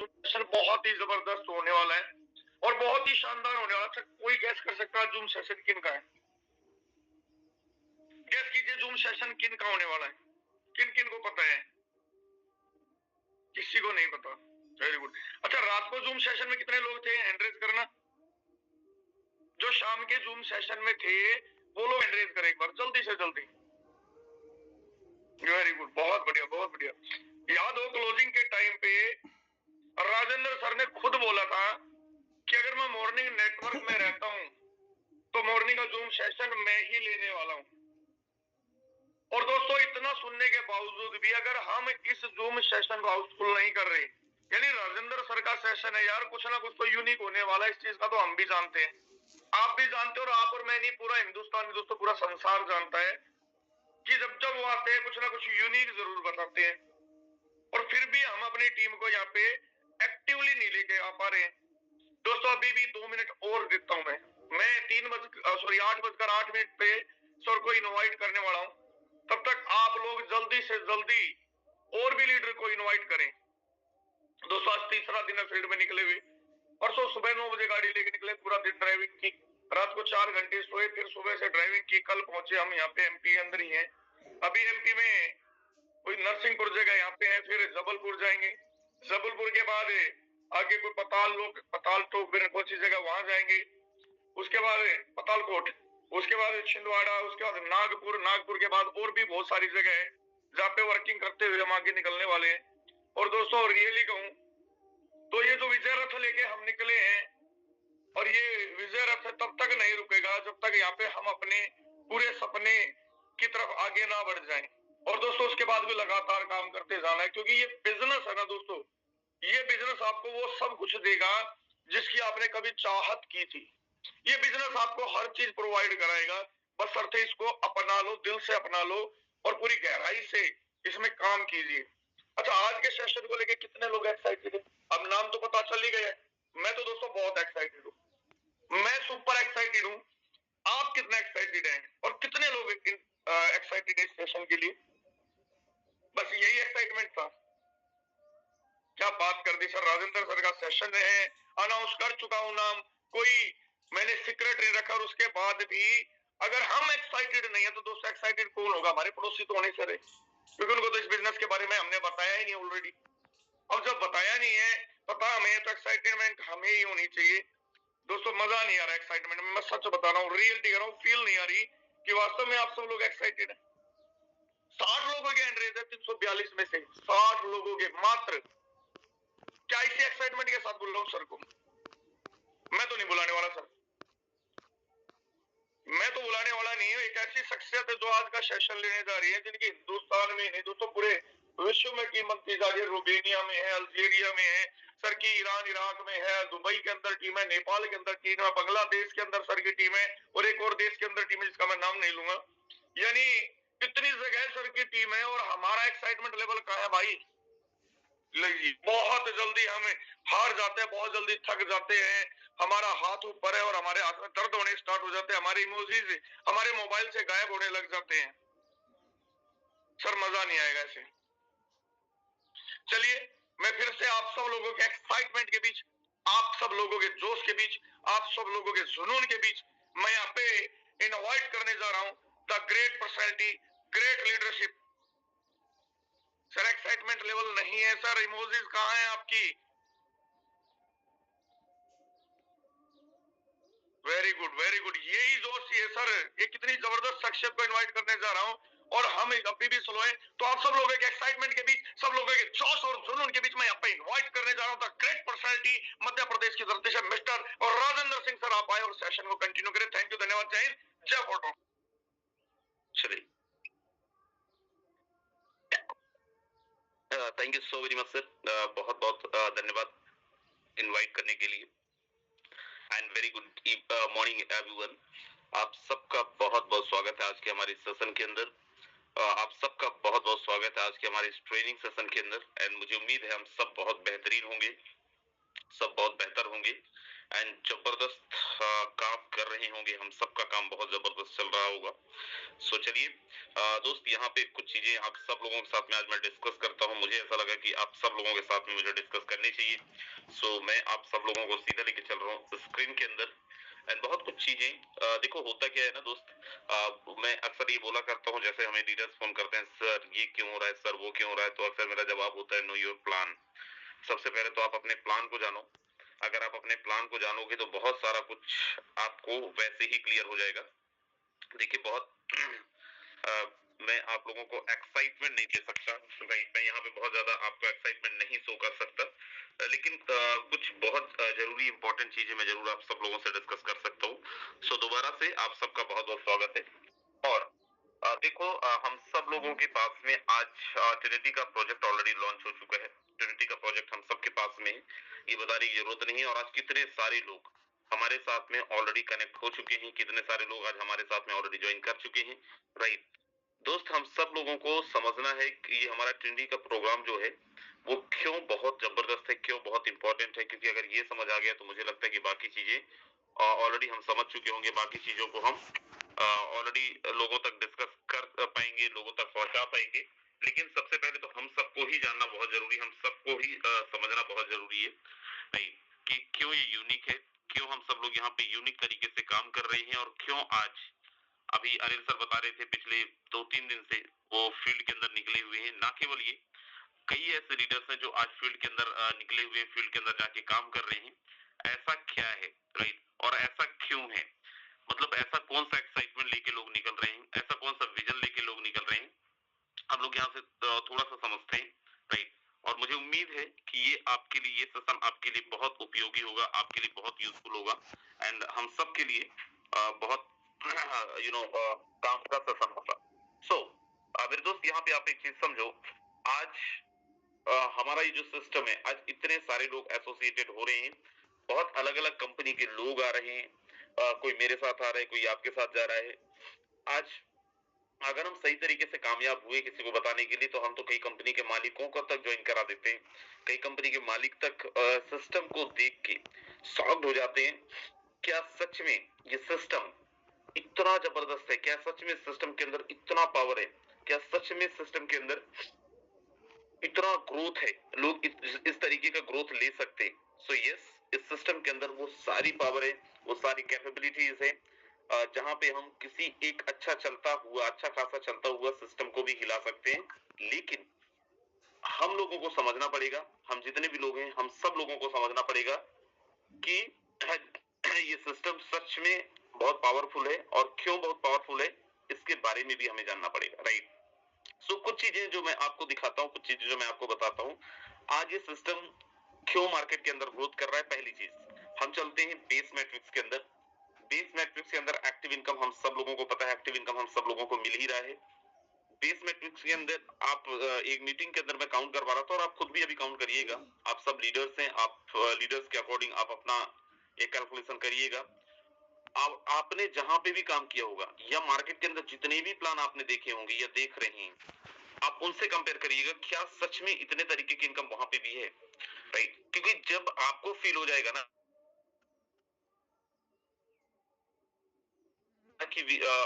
Session बहुत ही जबरदस्त होने वाला है और बहुत ही शानदार होने वाला है। अच्छा, कोई गैस कर सकता है जूम सेशन किन का है? गैस कीजिए जूम सेशन किन का होने वाला है? किन किन को पता है? किसी को नहीं पता। Very good. अच्छा, रात को जूम सेशन में कितने लोग थे? हैंड रेज करना। जो शाम के जूम सेशन में थे वो लोग हैंड रेज करें एक बार, जल्दी से जल्दी। वेरी गुड, बहुत बढ़िया बहुत बढ़िया। याद हो क्लोजिंग के टाइम पे राजेंद्र सर ने खुद बोला था कि अगर मैं मॉर्निंग नेटवर्क में रहता हूं तो मॉर्निंग का जूम सेशन मैं ही लेने वाला हूं। और दोस्तों, इतना सुनने के बावजूद भी अगर हम इस जूम सेशन को हाउसफुल नहीं कर रहे, यानी राजेंद्र सर का सेशन है यार, कुछ ना कुछ तो यूनिक होने वाला है, इस चीज का तो हम भी जानते हैं, आप भी जानते हो, और आप और मैं नहीं, पूरा हिंदुस्तान, दोस्तों पूरा संसार जानता है कि जब जब वो आते हैं कुछ ना कुछ यूनिक जरूर बताते हैं। और फिर भी हम अपनी टीम को यहाँ पे एक्टिवली नहीं लेके आ पा रहे हैं। दोस्तों अभी भी 2 मिनट और देता हूं मैं 8:08 पे सर को इनवाइट करने वाला हूं। तब तक आप लोग जल्दी से जल्दी और भी लीडर को इनवाइट करें। दोस्तों आज तीसरा दिन है फील्ड में निकले हुए। परसों सुबह 9 बजे गाड़ी लेके निकले, पूरा दिन ड्राइविंग की, रात को 4 घंटे सोए, फिर सुबह से ड्राइविंग की। कल पहुंचे हम यहाँ पे, एमपी अंदर ही है। अभी एमपी में कोई नरसिंहपुर जगह यहाँ पे है, फिर जबलपुर जाएंगे। जबलपुर के बाद आगे कोई पताल टोक कौन सी जगह, वहां जाएंगे। उसके बाद पतालकोट, उसके बाद छिंदवाड़ा, उसके बाद नागपुर के बाद और भी बहुत सारी जगह है जहाँ पे वर्किंग करते हुए हम आगे निकलने वाले हैं। और दोस्तों रियली कहूं तो ये जो विजय रथ लेके हम निकले हैं, और ये विजय रथ तब तक नहीं रुकेगा जब तक यहाँ पे हम अपने पूरे सपने की तरफ आगे ना बढ़ जाएं। और दोस्तों उसके बाद भी लगातार काम करते जाना है, क्योंकि ये बिजनेस है ना दोस्तों, ये बिजनेस आपको वो सब कुछ देगा जिसकी आपने कभी चाहत की थी। ये बिजनेस आपको हर चीज प्रोवाइड कराएगा, बस शर्त है इसको अपना लो, दिल से अपना लो और पूरी गहराई से इसमें काम कीजिए। अच्छा, आज के सेशन को लेके कितने लोग एक्साइटेड है? अब नाम तो पता चल ही गया है। मैं तो दोस्तों बहुत एक्साइटेड हूँ, मैं सुपर एक्साइटेड हूँ। आप कितना एक्साइटेड हैं और कितने लोग एक्साइटेड है इस सेशन के लिए? बस यही एक्साइटमेंट था। क्या बात कर दी सर, राजेंद्र सर का सेशन है, अनाउंस कर चुका हूं नाम, कोई मैंने सीक्रेट नहीं रखा। और उसके बाद भी अगर हम एक्साइटेड नहीं है तो दोस्तों एक्साइटेड कौन होगा? हमारे पड़ोसी तो होने सर है, क्योंकि उनको तो इस बिजनेस के बारे में हमने बताया ही नहीं ऑलरेडी। अब जब बताया नहीं है, पता हमें, तो एक्साइटमेंट हमें ही होनी चाहिए। दोस्तों मजा नहीं आ रहा एक्साइटमेंट में, मैं सच बता रहा हूँ, रियलिटी कर रहा हूँ, फील नहीं आ रही कि वास्तव में आप सब लोग एक्साइटेड है। 60 लोगों के एंड रेज है 342 में से, 60 लोगों के मात्र। क्या इसी एक्साइटमेंट के साथ बोल रहा हूँ सर को? मैं तो नहीं बुलाने वाला सर, मैं तो बुलाने वाला नहीं हूँ। एक ऐसी शख्सियत है जो आज का सेशन लेने जा रही है, जिनकी हिंदुस्तान में नहीं दोस्तों पूरे विश्व में कीमत की जा रही है। रोमेनिया में है, अल्जीरिया में है सर की, ईरान इराक में है, दुबई के अंदर टीम है, नेपाल के अंदर टीम है, बांग्लादेश के अंदर सर की टीम है, और एक और देश के अंदर टीम है जिसका मैं नाम नहीं लूंगा। यानी इतनी जगह सर की टीम है, और हमारा एक्साइटमेंट लेवल कहाँ है भाई? बहुत जल्दी हम हार जाते हैं, बहुत जल्दी थक जाते हैं, हमारा हाथ ऊपर है और हमारे हाथ में दर्द होने स्टार्ट हो जाते हैं, हमारे इमोजीज हमारे मोबाइल से गायब होने लग जाते हैं। सर मजा नहीं आएगा ऐसे। चलिए मैं फिर से आप सब लोगों के एक्साइटमेंट के बीच, आप सब लोगों के जोश के बीच, आप सब लोगों के जुनून के बीच मैं यहाँ पे इनवाइट करने जा रहा हूं the great personality, great leadership. Sir excitement level नहीं है सर, इमोजीज कहाँ है आपकी? वेरी गुड वेरी गुड, यही जोश है सर। ये कितनी जबरदस्त शख्सियत को इनवाइट करने जा रहा हूं, और हम अभी भी स्लो हैं, तो आप सब लोगों के एक्साइटमेंट के बीच, सब लोगों के जोश और जुनून के बीच मैं यहाँ पे इनवाइट करने जा रहा हूं the great personality, Madhya Pradesh की धरती से मिस्टर और राजेंद्र सिंह सर। आप आए और सेशन को कंटिन्यू करें। थैंक यू, धन्यवाद, जय हिंद, जय फोटो। चलिए, thank you so very much sir, बहुत बहुत धन्यवाद इनवाइट करने के लिए। And very good morning everyone. आप सबका बहुत बहुत स्वागत है आज के हमारे सेशन के अंदर। आप सबका बहुत बहुत स्वागत है आज के हमारे इस ट्रेनिंग सेशन के अंदर। एंड मुझे उम्मीद है हम सब बहुत बेहतरीन होंगे, सब बहुत बेहतर होंगे। एंड जबरदस्त काम कर रहे होंगे, हम सबका काम बहुत जबरदस्त चल रहा होगा। सो चलिए दोस्त, यहाँ पे कुछ चीजें आप सब लोगों के साथ में आज मैं डिस्कस करता हूँ। मुझे ऐसा लगा कि आप सब लोगों के साथ में मुझे डिस्कस करनी चाहिए। सो मैं आप सब लोगों को सीधा लेके चल रहा हूँ स्क्रीन के अंदर। एंड बहुत कुछ चीजें देखो, होता क्या है ना दोस्त, मैं अक्सर ये बोला करता हूँ, जैसे हमें लीडर्स फोन करते हैं, सर ये क्यों हो रहा है, सर वो क्यों हो रहा है, तो अक्सर मेरा जवाब होता है, नो योर प्लान। सबसे पहले तो आप अपने प्लान को जानो। अगर आप अपने प्लान को जानोगे तो बहुत सारा कुछ आपको वैसे ही क्लियर हो जाएगा। देखिए बहुत अ, मैं आप लोगों को एक्साइटमेंट नहीं दे सकता भाई, मैं यहाँ पे बहुत ज्यादा आपको एक्साइटमेंट नहीं शो कर सकता, लेकिन कुछ बहुत जरूरी इंपॉर्टेंट चीजें मैं जरूर आप सब लोगों से डिस्कस कर सकता हूँ। सो दोबारा से आप सबका बहुत बहुत स्वागत है। और देखो, हम सब लोगों के पास में आज ट्रिनिटी का प्रोजेक्ट ऑलरेडी लॉन्च हो चुका है। ट्रिनिटी का प्रोजेक्ट हम सबके पास में है, ये बताने की जरूरत नहीं है। और आज कितने सारे लोग हमारे साथ में ऑलरेडी कनेक्ट हो चुके हैं, कितने सारे लोग आज हमारे साथ में ऑलरेडी ज्वाइन कर चुके हैं, राइट। दोस्त, हम सब लोगों को समझना है कि ये हमारा ट्रिनिटी का प्रोग्राम जो है वो क्यों बहुत जबरदस्त है, क्यों बहुत इंपॉर्टेंट है। क्योंकि अगर ये समझ आ गया तो मुझे लगता है कि बाकी चीजें ऑलरेडी हम समझ चुके होंगे, बाकी चीजों को हम ऑलरेडी लोगों तक डिस्कस कर पाएंगे, लोगों तक पहुंचा पाएंगे। लेकिन सबसे पहले तो हम सबको ही जानना बहुत जरूरी, हम सबको ही समझना बहुत जरूरी है नहीं, कि क्यों ये यूनिक है, क्यों हम सब लोग यहाँ पे यूनिक तरीके से काम कर रहे हैं, और क्यों आज अभी अनिल सर बता रहे थे पिछले 2-3 दिन से वो फील्ड के अंदर निकले हुए हैं। ना केवल ये, कई ऐसे लीडर्स हैं जो आज फील्ड के अंदर निकले हुए हैं, फील्ड के अंदर जाके काम कर रहे हैं। ऐसा क्या है, राइट, और ऐसा क्यों है, मतलब ऐसा कौन सा एक्साइटमेंट लेके लोग निकल रहे हैं, ऐसा कौन सा विजन लेके लोग निकल रहे हैं, हम लोग यहाँ से थोड़ा सा समझते हैं, राइट। और मुझे उम्मीद है कि ये आपके लिए, ये सेशन आपके लिए बहुत उपयोगी होगा, आपके लिए बहुत यूजफुल होगा, एंड हम सब के लिए बहुत काम का सेशन होगा। सो मेरे दोस्त, यहाँ पे आप एक चीज समझो, आज हमारा ये जो सिस्टम है, आज इतने सारे लोग एसोसिएटेड हो रहे हैं, बहुत अलग अलग कंपनी के लोग आ रहे हैं, कोई मेरे साथ आ रहा है, कोई आपके साथ जा रहा है। आज अगर हम सही तरीके से कामयाब हुए किसी को बताने के लिए, तो हम तो कई कंपनी के मालिकों को तक ज्वाइन करा देते हैं। कई कंपनी के मालिक तक सिस्टम को देख के शॉक्ड हो जाते हैं। क्या सच में ये सिस्टम इतना जबरदस्त है? क्या सच में सिस्टम के अंदर इतना पावर है? क्या सच में सिस्टम के अंदर इतना ग्रोथ है? लोग इस तरीके का ग्रोथ ले सकते हैं? सो यस, इस सिस्टम के अंदर वो सारी पावर है, वो सारी कैपेबिलिटीज है, जहां पे हम किसी एक अच्छा चलता हुआ, अच्छा खासा चलता हुआ सिस्टम को भी हिला सकते हैं। लेकिन हम लोगों को समझना पड़ेगा, हम जितने भी लोग हैं, हम सब लोगों को समझना पड़ेगा कि ये सिस्टम सच में बहुत पावरफुल है, और क्यों बहुत पावरफुल है इसके बारे में भी हमें जानना पड़ेगा, राइट। सो कुछ चीजें जो मैं आपको दिखाता हूँ, कुछ चीजें जो मैं आपको बताता हूँ, आज ये सिस्टम क्यों मार्केट के अंदर ग्रोथ कर रहा है। पहली चीज, हम चलते हैं बेस मैट्रिक्स के अंदर। बेस मैट्रिक्स के अंदर एक्टिव इनकम हम सब लोगों को पता है, एक्टिव इनकम हम सब लोगों को मिल ही रहा है। बेस मैट्रिक्स के अंदर आप एक मीटिंग के अंदर मैं काउंट करवा रहा था, और आप खुद भी अभी काउंट करिएगा। आप सब लीडर्स हैं, आप लीडर्स के अकॉर्डिंग आप अपना एक कैलकुलेशन करिएगा। आपने जहां पे भी काम किया होगा, या मार्केट के अंदर जितने भी प्लान आपने देखे होंगे या देख रहे हैं, आप उनसे कंपेयर करिएगा, क्या सच में इतने तरीके की इनकम वहां पे भी है, राइट। क्योंकि जब आपको फील हो जाएगा ना कि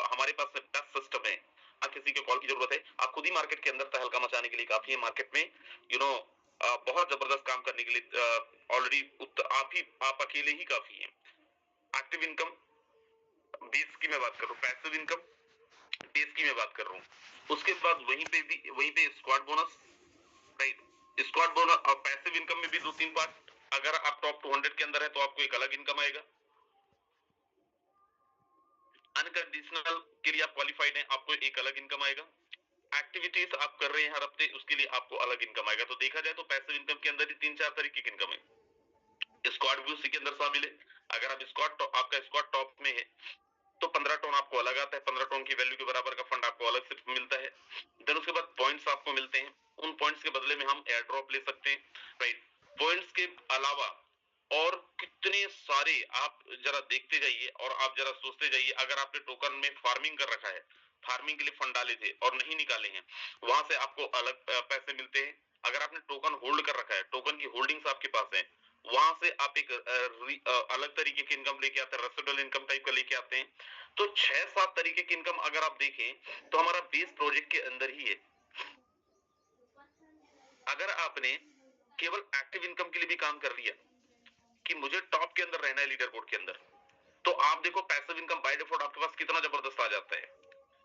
हमारे पास बेस्ट सिस्टम है, किसी के कॉल की जरूरत है, आप खुद ही मार्केट के अंदर तहलका मचाने के लिए काफी है। मार्केट में बहुत जबरदस्त काम करने के लिए ऑलरेडी आप अकेले ही काफी हैं। एक्टिव इनकम बेस की मैं बात कर रहा हूँ, पैसिव इनकम बेस की मैं बात कर रहा हूँ। उसके बाद वहीं पे squad bonus, right. Squad bonus और पैसिव इनकम में भी 2-3 पार्ट। अगर आप टॉप 200 के अंदर है तो आपको एक अलग इनकम आएगा। अनकंडीशनल के लिए आप क्वालिफाइड हैं, आपको एक अलग इनकम आएगा। एक्टिविटीज आप कर रहे हैं हर हफ्ते, उसके लिए आपको अलग इनकम आएगा। तो देखा जाए तो पैसिव इनकम के अंदर ही 3-4 तरीके की इनकम है। स्क्वाड भी उसी के अंदर शामिल है। अगर आप आपका स्क्वाड टॉप में है तो 15 टन आपको अलग आता है, 15 टन की वैल्यू के बराबर का फंड आपको अलग से मिलता है। देन उसके बाद पॉइंट्स आपको मिलते हैं, उन पॉइंट्स के बदले में हम एयर ड्रॉप ले सकते हैं, राइट। पॉइंट्स के अलावा और कितने सारे आप जरा देखते जाइए, और आप जरा सोचते जाइए, अगर आपने टोकन में फार्मिंग कर रखा है, फार्मिंग के लिए फंड डाले थे और नहीं निकाले हैं, वहां से आपको अलग पैसे मिलते हैं। अगर आपने टोकन होल्ड कर रखा है, टोकन की होल्डिंग्स आपके पास है, वहां से आप एक अलग तरीके की इनकम लेके आते हैं, रेसिडुअल इनकम टाइप का लेके आते हैं। तो 6-7 तरीके की इनकम अगर आप देखें तो हमारा बेस प्रोजेक्ट के अंदर ही है। अगर आपने केवल एक्टिव इनकम के लिए भी काम कर लिया कि मुझे टॉप के अंदर रहना है लीडर बोर्ड के अंदर, तो आप देखो पैसिव इनकम बाय डिफॉल्ट आपके पास कितना जबरदस्त आ जाता है।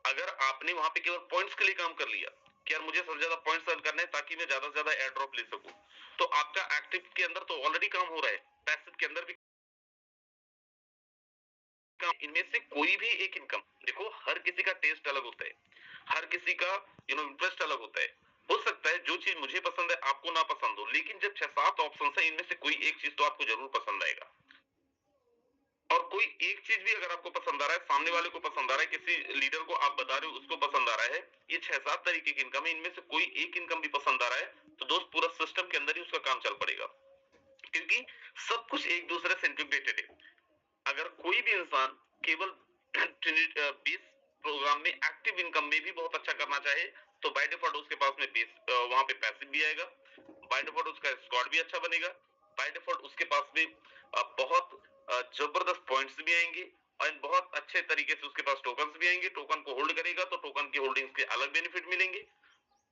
अगर आपने वहां पे केवल पॉइंट्स के लिए काम कर लिया कि यार मुझे सबसे ज्यादा पॉइंट्स अर्न करने हैं ताकि मैं ज्यादा से ज्यादा एयर ड्रॉप ले सकूं, तो आपका एक्टिव के अंदर तो ऑलरेडी काम हो रहा है, पैसिव के अंदर भी काम। इनमें से कोई भी एक इनकम देखो, हर किसी का टेस्ट अलग होता है, हर किसी का इंटरेस्ट अलग होता है। हो सकता है जो चीज मुझे पसंद है आपको ना पसंद हो, लेकिन जब 6-7 ऑप्शन है इनमें से कोई एक चीज तो आपको जरूर पसंद आएगा। और कोई एक चीज भी अगर आपको पसंद आ रहा है, सामने वाले को पसंद आ रहा है, किसी लीडर को आप बता रहे हो उसको पसंद आ रहा है, ये 6-7 तरीके की इनकम है, इनमें से कोई एक इनकम भी पसंद आ रहा है, तो दोस्त पूरा सिस्टम के अंदर ही उसका काम चल पड़ेगा, क्योंकि सब कुछ एक दूसरे से इंटीग्रेटेड है। अगर कोई भी इंसान केवल बेस प्रोग्राम में एक्टिव इनकम में भी बहुत अच्छा करना चाहे, तो बाय डिफॉल्ट उसके पास में बेस वहां पे पैसिव भी आएगा, बाय डिफॉल्ट उसका स्क्वाड भी अच्छा बनेगा, बाय डिफॉल्ट उसके पास में बहुत जबरदस्त पॉइंट्स भी आएंगे, और बहुत अच्छे तरीके से उसके पास टोकन्स भी आएंगे। टोकन को होल्ड करेगा तो टोकन की होल्डिंग्स के अलग बेनिफिट मिलेंगे,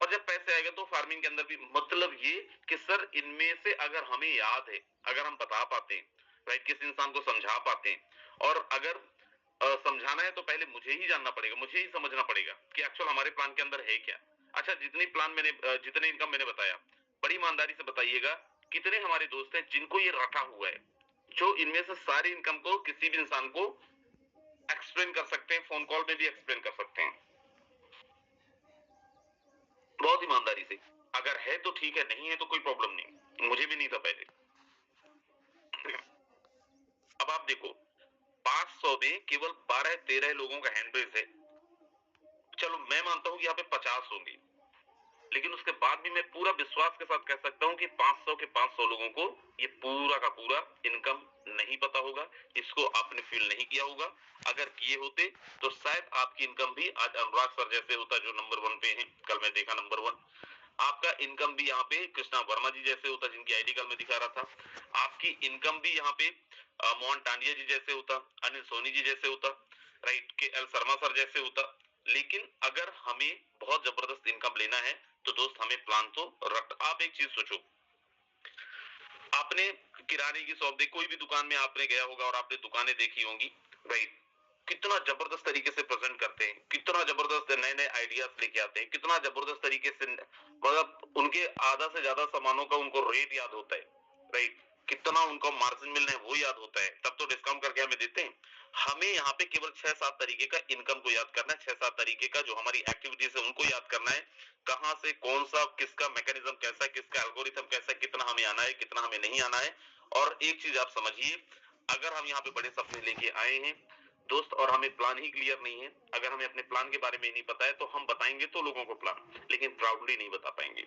और जब पैसे आएगा तो फार्मिंग के अंदर भी। मतलब ये कि सर इनमें से अगर हमें याद है, अगर हम बता पाते हैं, राइट, किसी इंसान को समझा पाते हैं, और अगर समझाना है तो पहले मुझे ही जानना पड़ेगा, मुझे ही समझना पड़ेगा कि एक्चुअल हमारे प्लान के अंदर है क्या। अच्छा, जितनी प्लान मैंने जितने इनकम मैंने बताया, बड़ी ईमानदारी से बताइएगा कितने हमारे दोस्त हैं जिनको ये रटा हुआ है, जो इनमें से सारी इनकम को किसी भी इंसान को एक्सप्लेन कर सकते हैं, फोन कॉल में भी एक्सप्लेन कर सकते हैं बहुत ईमानदारी से। अगर है तो ठीक है, नहीं है तो कोई प्रॉब्लम नहीं, मुझे भी नहीं था पहले। अब आप देखो 500 में केवल 12-13 लोगों का हैंड रेस है। चलो मैं मानता हूं कि यहाँ पे 50 होंगे, लेकिन उसके बाद भी मैं पूरा विश्वास के साथ कह सकता हूं कि 500 के 500 लोगों को ये पूरा का पूरा इनकम नहीं पता होगा, इसको आपने फील नहीं किया होगा। अगर किए होते तो शायद आपकी इनकम भी आज अनुराग सर जैसे होता जो नंबर 1 पे हैं, कल मैं देखा नंबर 1। आपका इनकम भी यहाँ पे कृष्णा वर्मा जी जैसे होता, जिनकी आईडी कल में दिखा रहा था। आपकी इनकम भी यहाँ पे मोहन टांडिया जी जैसे होता, अनिल सोनी जी जैसे होता, राइट, के एल शर्मा सर जैसे होता। लेकिन अगर हमें बहुत जबरदस्त इनकम लेना है तो दोस्त हमें प्लान तो आप एक चीज सोचो, आपने किराने की शॉप देखी, कोई भी दुकान में आपने गया होगा और आपने दुकानें देखी होंगी, राइट, कितना जबरदस्त तरीके से प्रेजेंट करते हैं, कितना जबरदस्त नए नए आइडियाज लेके आते हैं, कितना जबरदस्त तरीके से, मतलब उनके आधा से ज्यादा सामानों का उनको रेट याद होता है, राइट, कितना उनको मार्जिन मिलना है वो याद होता है, तब तो डिस्काउंट करके हमें देते हैं। हमें यहाँ पे केवल 6-7 तरीके का इनकम को याद करना है, 6-7 तरीके का जो हमारी एक्टिविटीज है उनको याद करना है, कहां से कौन सा, किसका मैकेनिज्म कैसा है, किसका एल्गोरिथम कैसा है, कितना हमें आना है, कितना हमें नहीं आना है। और एक चीज आप समझिए, अगर हम यहाँ पे बड़े सपने लेके आए हैं दोस्त, और हमें प्लान ही क्लियर नहीं है, अगर हमें अपने प्लान के बारे में नहीं पता है, तो हम बताएंगे तो लोगों को प्लान, लेकिन प्राउडली नहीं बता पाएंगे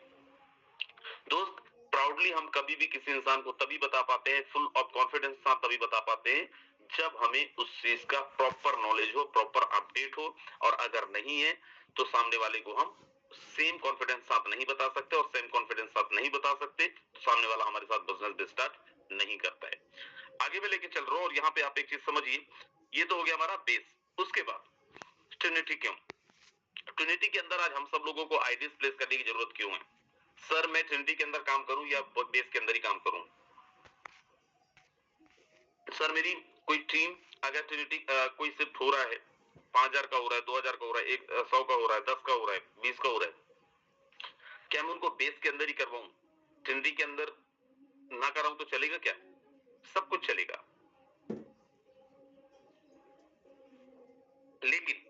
दोस्त। प्राउडली हम कभी भी किसी इंसान को तभी बता पाते हैं, फुल ऑफ कॉन्फिडेंस साथ तभी बता पाते हैं जब हमें उस चीज का प्रॉपर नॉलेज हो, प्रॉपर अपडेट हो। और अगर नहीं है तो सामने वाले को हम सेम कॉन्फिडेंस साथ नहीं बता सकते, और सेम कॉन्फिडेंस साथ नहीं बता सकते तो सामने वाला हमारे साथ बिजनेस स्टार्ट नहीं करता है। आगे मैं लेके चल रहा हूं, और यहाँ पे आप एक चीज समझिए, ये तो हो गया हमारा बेस। उसके बाद ट्रिनिटी क्यों, ट्रिनिटी के अंदर आज हम सब लोगों को आइडियाज प्लेस करने की जरूरत क्यों है? सर मैं ट्रिनिटी के अंदर काम करूं या बेस के अंदर ही काम करूं? सर मेरी कोई टीम अगर ट्रिनिटी कोई शिफ्ट हो रहा है, 5,000 का हो रहा है, 2,000 का हो रहा है, 100 का हो रहा है, 10 का हो रहा है, 20 का हो रहा है, क्या मैं उनको बेस के अंदर ही करवाऊं? ट्रिनिटी के अंदर ना कराऊं तो चलेगा क्या? सब कुछ चलेगा, लेकिन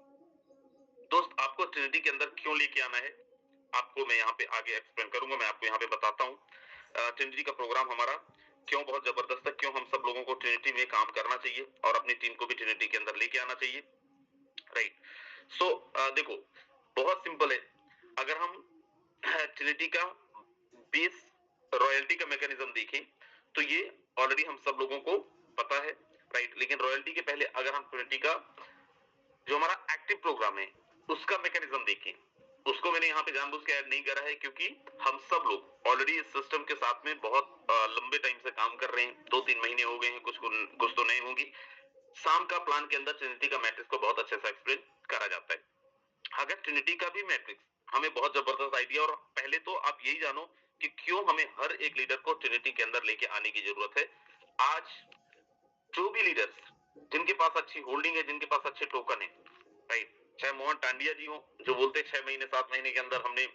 दोस्त आपको ट्रिनिटी के अंदर क्यों लेके आना है आपको मैं यहाँ पे आगे एक्सप्लेन करूंगा, मैं आपको यहाँ पे बताता हूँ। ट्रिनिटी का प्रोग्राम हमारा क्यों बहुत जबरदस्त है, क्यों हम सब लोगों को ट्रिनिटी में काम करना चाहिए और अपनी टीम को भी ट्रिनिटी के अंदर लेके आना चाहिए, राइट। सो देखो बहुत सिंपल है, अगर हम ट्रिनिटी का बेस रॉयल्टी का मैकेनिज्म देखें तो ये ऑलरेडी हम सब लोगों को पता है, राइट। लेकिन रॉयल्टी के पहले अगर हम ट्रिनिटी का जो हमारा एक्टिव प्रोग्राम है उसका मैकेनिज्म देखें, उसको मैंने यहाँ पे जानबूझ के ऐड नहीं करा है, क्योंकि हम सब लोग ऑलरेडी इस सिस्टम के साथ में बहुत लंबे टाइम से काम कर रहे हैं। 2-3 महीने हो गए हैं, कुछ तो नहीं होंगी। शाम का प्लान के अंदर ट्रिनिटी का मैट्रिक्स को बहुत अच्छे से एक्सप्लेन करा जाता है। अगर ट्रिनिटी का भी मैट्रिक्स हमें बहुत जबरदस्त आइडिया, और पहले तो आप यही जानो कि क्यों हमें हर एक लीडर को ट्रिनिटी के अंदर लेके आने की जरूरत है। आज जो भी लीडर्स जिनके पास अच्छी होल्डिंग है, जिनके पास अच्छे टोकन है, राइट, चाहे मोहन टांडिया जी हो जो बोलते 6 महीने 7 महीने के अंदर हमने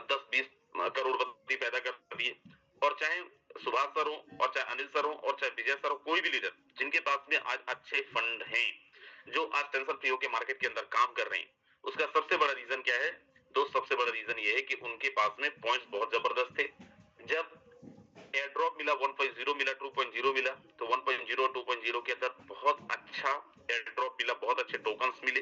10-20 करोड़पति पैदा कर दिए, और चाहे सुभाष सर हो, और चाहे अनिल सर हो, और चाहे विजय सर हो, कोई भी लीडर जिनके पास में आज अच्छे फंड हैं, जो आज टेंशन फ्री होकर मार्केट के अंदर काम कर रहे हैं, उसका सबसे बड़ा रीजन क्या है दोस्त? सबसे बड़ा रीजन ये है कि उनके पास में पॉइंट्स बहुत जबरदस्त थे। जब एयर ड्रॉप मिला, 1.0 मिला, 2.0 मिला, तो 1.0 और 2.0 के अंदर बहुत अच्छा एयर ड्रॉप मिला, बहुत अच्छे टोकन्स मिले,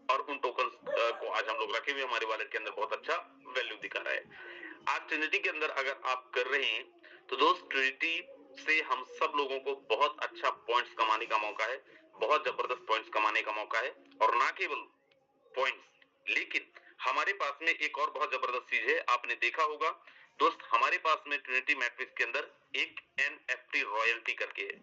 और उन टोकन्स को आज हम लोग रखे हुए हमारे वॉलेट के अंदर बहुत अच्छा वैल्यू दिखा रहा है। आज ट्रिनिटी के अंदर अगर आप कर रहे हैं तो दोस्त ट्रिनिटी से हम सब लोगों को बहुत अच्छा पॉइंट्स कमाने का मौका है, बहुत जबरदस्त पॉइंट्स कमाने का मौका है। और ना केवल पॉइंट्स, लेकिन हमारे पास में एक और बहुत जबरदस्त चीज है। आपने देखा होगा दोस्त, हमारे पास में ट्रिनिटी मैट्रिक्स के अंदर एक एनएफटी रॉयल्टी करके है।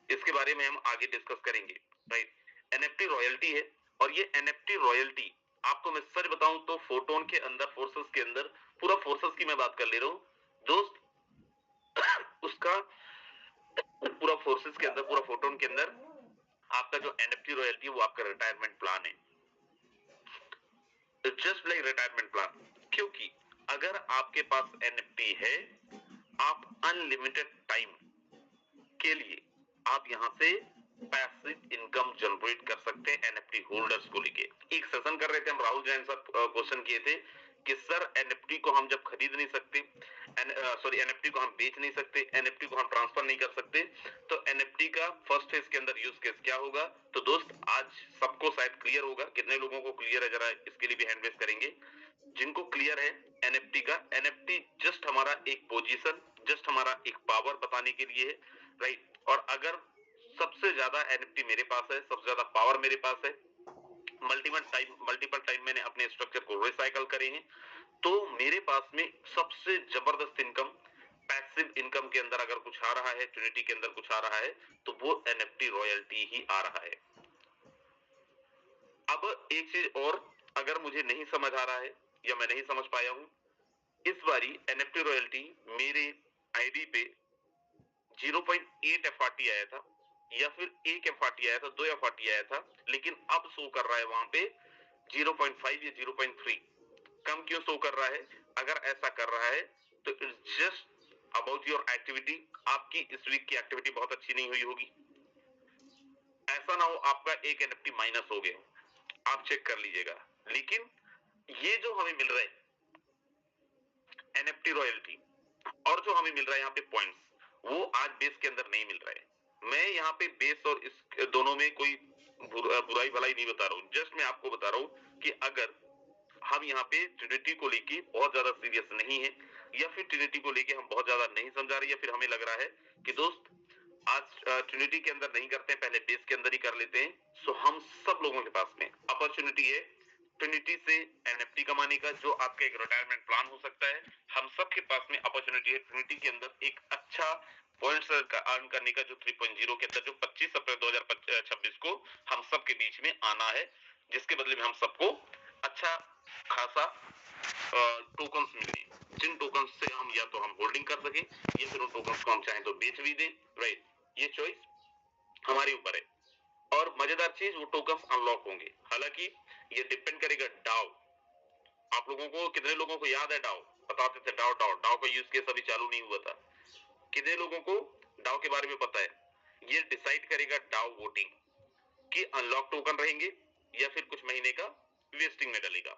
इसके बारे में हम आगे डिस्कस करेंगे, राइट। एनएफटी रॉयल्टी है, और ये एनएफटी रॉयल्टी आपको मैं सच बताऊं तो फोटोन के अंदर, फोर्सेस के अंदर, पूरा फोर्सेस की मैं बात कर ले रहा हूं दोस्त, उसका पूरा फोर्सेस के अंदर, पूरा फोटोन के अंदर आपका जो एनएफटी रॉयल्टी है वो आपका रिटायरमेंट प्लान है, जस्ट लाइक रिटायरमेंट प्लान। क्योंकि अगर आपके पास एनएफटी है, आप अनलिमिटेड टाइम के लिए आप यहां से पैसिव इनकम जनरेट कर सकते हैं एनएफटी होल्डर्स को लेके। एक सेशन कर रहे थे हम, राहुल जैन सर क्वेश्चन किए थे कि सर एनएफटी को हम जब खरीद नहीं सकते, एनएफटी को हम बेच नहीं सकते, एनएफटी को हम ट्रांसफर नहीं कर सकते, तो एनएफटी का फर्स्ट फेज के अंदर यूज केस क्या होगा? तो दोस्त आज सबको शायद क्लियर होगा। कितने लोगों को क्लियर है जरा इसके लिए भी हैंड रेज करेंगे। जिनको क्लियर है एनएफटी का, एनएफटी जस्ट हमारा एक पोजीशन, जस्ट हमारा एक पावर बताने के लिए है, राइट। और अगर सबसे ज्यादा एनएफटी मेरे पास है, सबसे ज्यादा पावर मेरे पास है, मल्टीपल टाइम मैंने अपने स्ट्रक्चर को रिसाइकल करे हैं, तो मेरे पास में सबसे जबरदस्त इनकम, पैसिव इनकम के अंदर अगर कुछ आ रहा है, ट्रिनिटी के अंदर कुछ आ रहा है, तो वो एनएफटी रॉयल्टी ही आ रहा है। अब एक चीज और अगर मुझे नहीं समझ आ रहा है या मैं नहीं समझ पाया हूं, इस बारी एनएफटी रॉयल्टी मेरे आईडी पे 0.8 एफआरटी आया था, या फिर 1 एफआरटी आया था, 2 एफआरटी आया था, लेकिन अब शो कर रहा है वहां पे 0.5 या 0.3। कम क्यों शो कर रहा है? अगर ऐसा कर रहा है तो it's just about your activity. आपकी इस वीक की एक्टिविटी बहुत अच्छी नहीं हुई होगी। ऐसा ना हो आपका एक एनएफटी माइनस हो गया, आप चेक कर लीजिएगा। लेकिन ये जो हमें मिल रहा है एनएफटी रॉयल्टी, और जो हमें मिल रहा है यहाँ पे पॉइंट्स, वो आज बेस के अंदर नहीं मिल रहा है। मैं यहाँ पे बेस और इस दोनों में कोई बुराई भलाई नहीं बता रहा हूँ, जस्ट मैं आपको बता रहा हूँ कि अगर हम यहाँ पे ट्रिनिटी को लेके बहुत ज्यादा सीरियस नहीं है, या फिर ट्रिनिटी को लेके हम बहुत ज्यादा नहीं समझा रहे, या फिर हमें लग रहा है कि दोस्त आज ट्रिनिटी के अंदर नहीं करते हैं, पहले बेस के अंदर ही कर लेते हैं, सो हम सब लोगों के पास में अपॉर्चुनिटी है ट्रिनिटी से एनएफटी कमाने का, जो आपका एक रिटायरमेंट प्लान हो सकता है। हम सबके पास में अपॉर्चुनिटी है ट्रिनिटी के अंदर एक अच्छा पॉइंट्स अर्न करने का, जो 3.0 के अंदर जो 25 अप्रैल 2026 को हम सबके बीच में आना है, जिसके बदले में हम सबको अच्छा खासा टोकन्स मिले, जिन टोकन्स से हम या तो हम होल्डिंग कर सके, या फिर उन टोकन्स को हम चाहें तो बेच भी दें, राइट। ये चॉइस हमारे ऊपर है। और मजेदार चीज, वो टोकन्स अनलॉक होंगे। हालांकि ये डिपेंड करेगा डाउ। आप लोगों को, कितने लोगों को याद है डाउ? बताते थे डाउ डाउ डाउ का यूज केस अभी चालू नहीं हुआ था। कितने लोगों को डाउ के बारे में पता है? ये डिसाइड करेगा डाउ वोटिंग कि अनलॉक टोकन रहेंगे या फिर कुछ महीने का वेस्टिंग में डलेगा।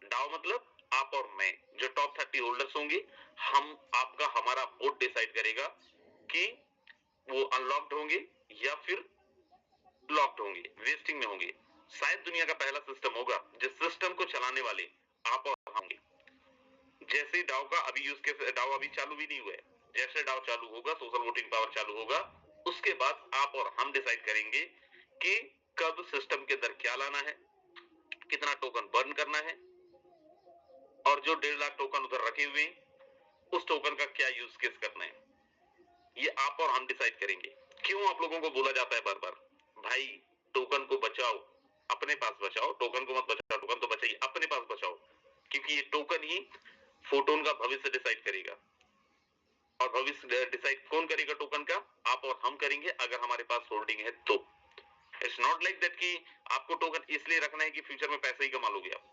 डाउ मतलब आप और मैं, जो टॉप 30 होल्डर्स होंगे, हम आपका हमारा वोट डिसाइड करेगा कि वो अनलॉक्ड होंगे या फिर लॉक्ड होंगे, वेस्टिंग में होंगे। शायद दुनिया का पहला सिस्टम होगा जिस सिस्टम को चलाने वाले आप और हम होंगे। जैसे डाउ का अभी यूज केस, डाउ अभी चालू भी नहीं हुआ है, जैसे डाउ चालू होगा, सोशल वोटिंग पावर चालू होगा, उसके बाद आप और हम डिसाइड करेंगे कि कब सिस्टम के अंदर क्या लाना है, कितना टोकन बर्न करना है, और जो 1.5 लाख टोकन उधर रखे हुए हैं, उस टोकन का क्या यूज केस करना है, ये आप और हम डिसाइड करेंगे। क्यों आप लोगों को बोला जाता है बार बार, भाई टोकन को बचाओ, अपने पास बचाओ, टोकन को मत बचाओ, टोकन तो बचाइए, अपने पास बचाओ, क्योंकि ये टोकन ही फोटोन का भविष्य डिसाइड करेगा। और भविष्य डिसाइड कौन करेगा टोकन का, आप और हम करेंगे, अगर हमारे पास होल्डिंग है तो। इट्स नॉट लाइक दैट कि आपको टोकन इसलिए रखना है कि फ्यूचर में पैसे ही कमा लोगे आप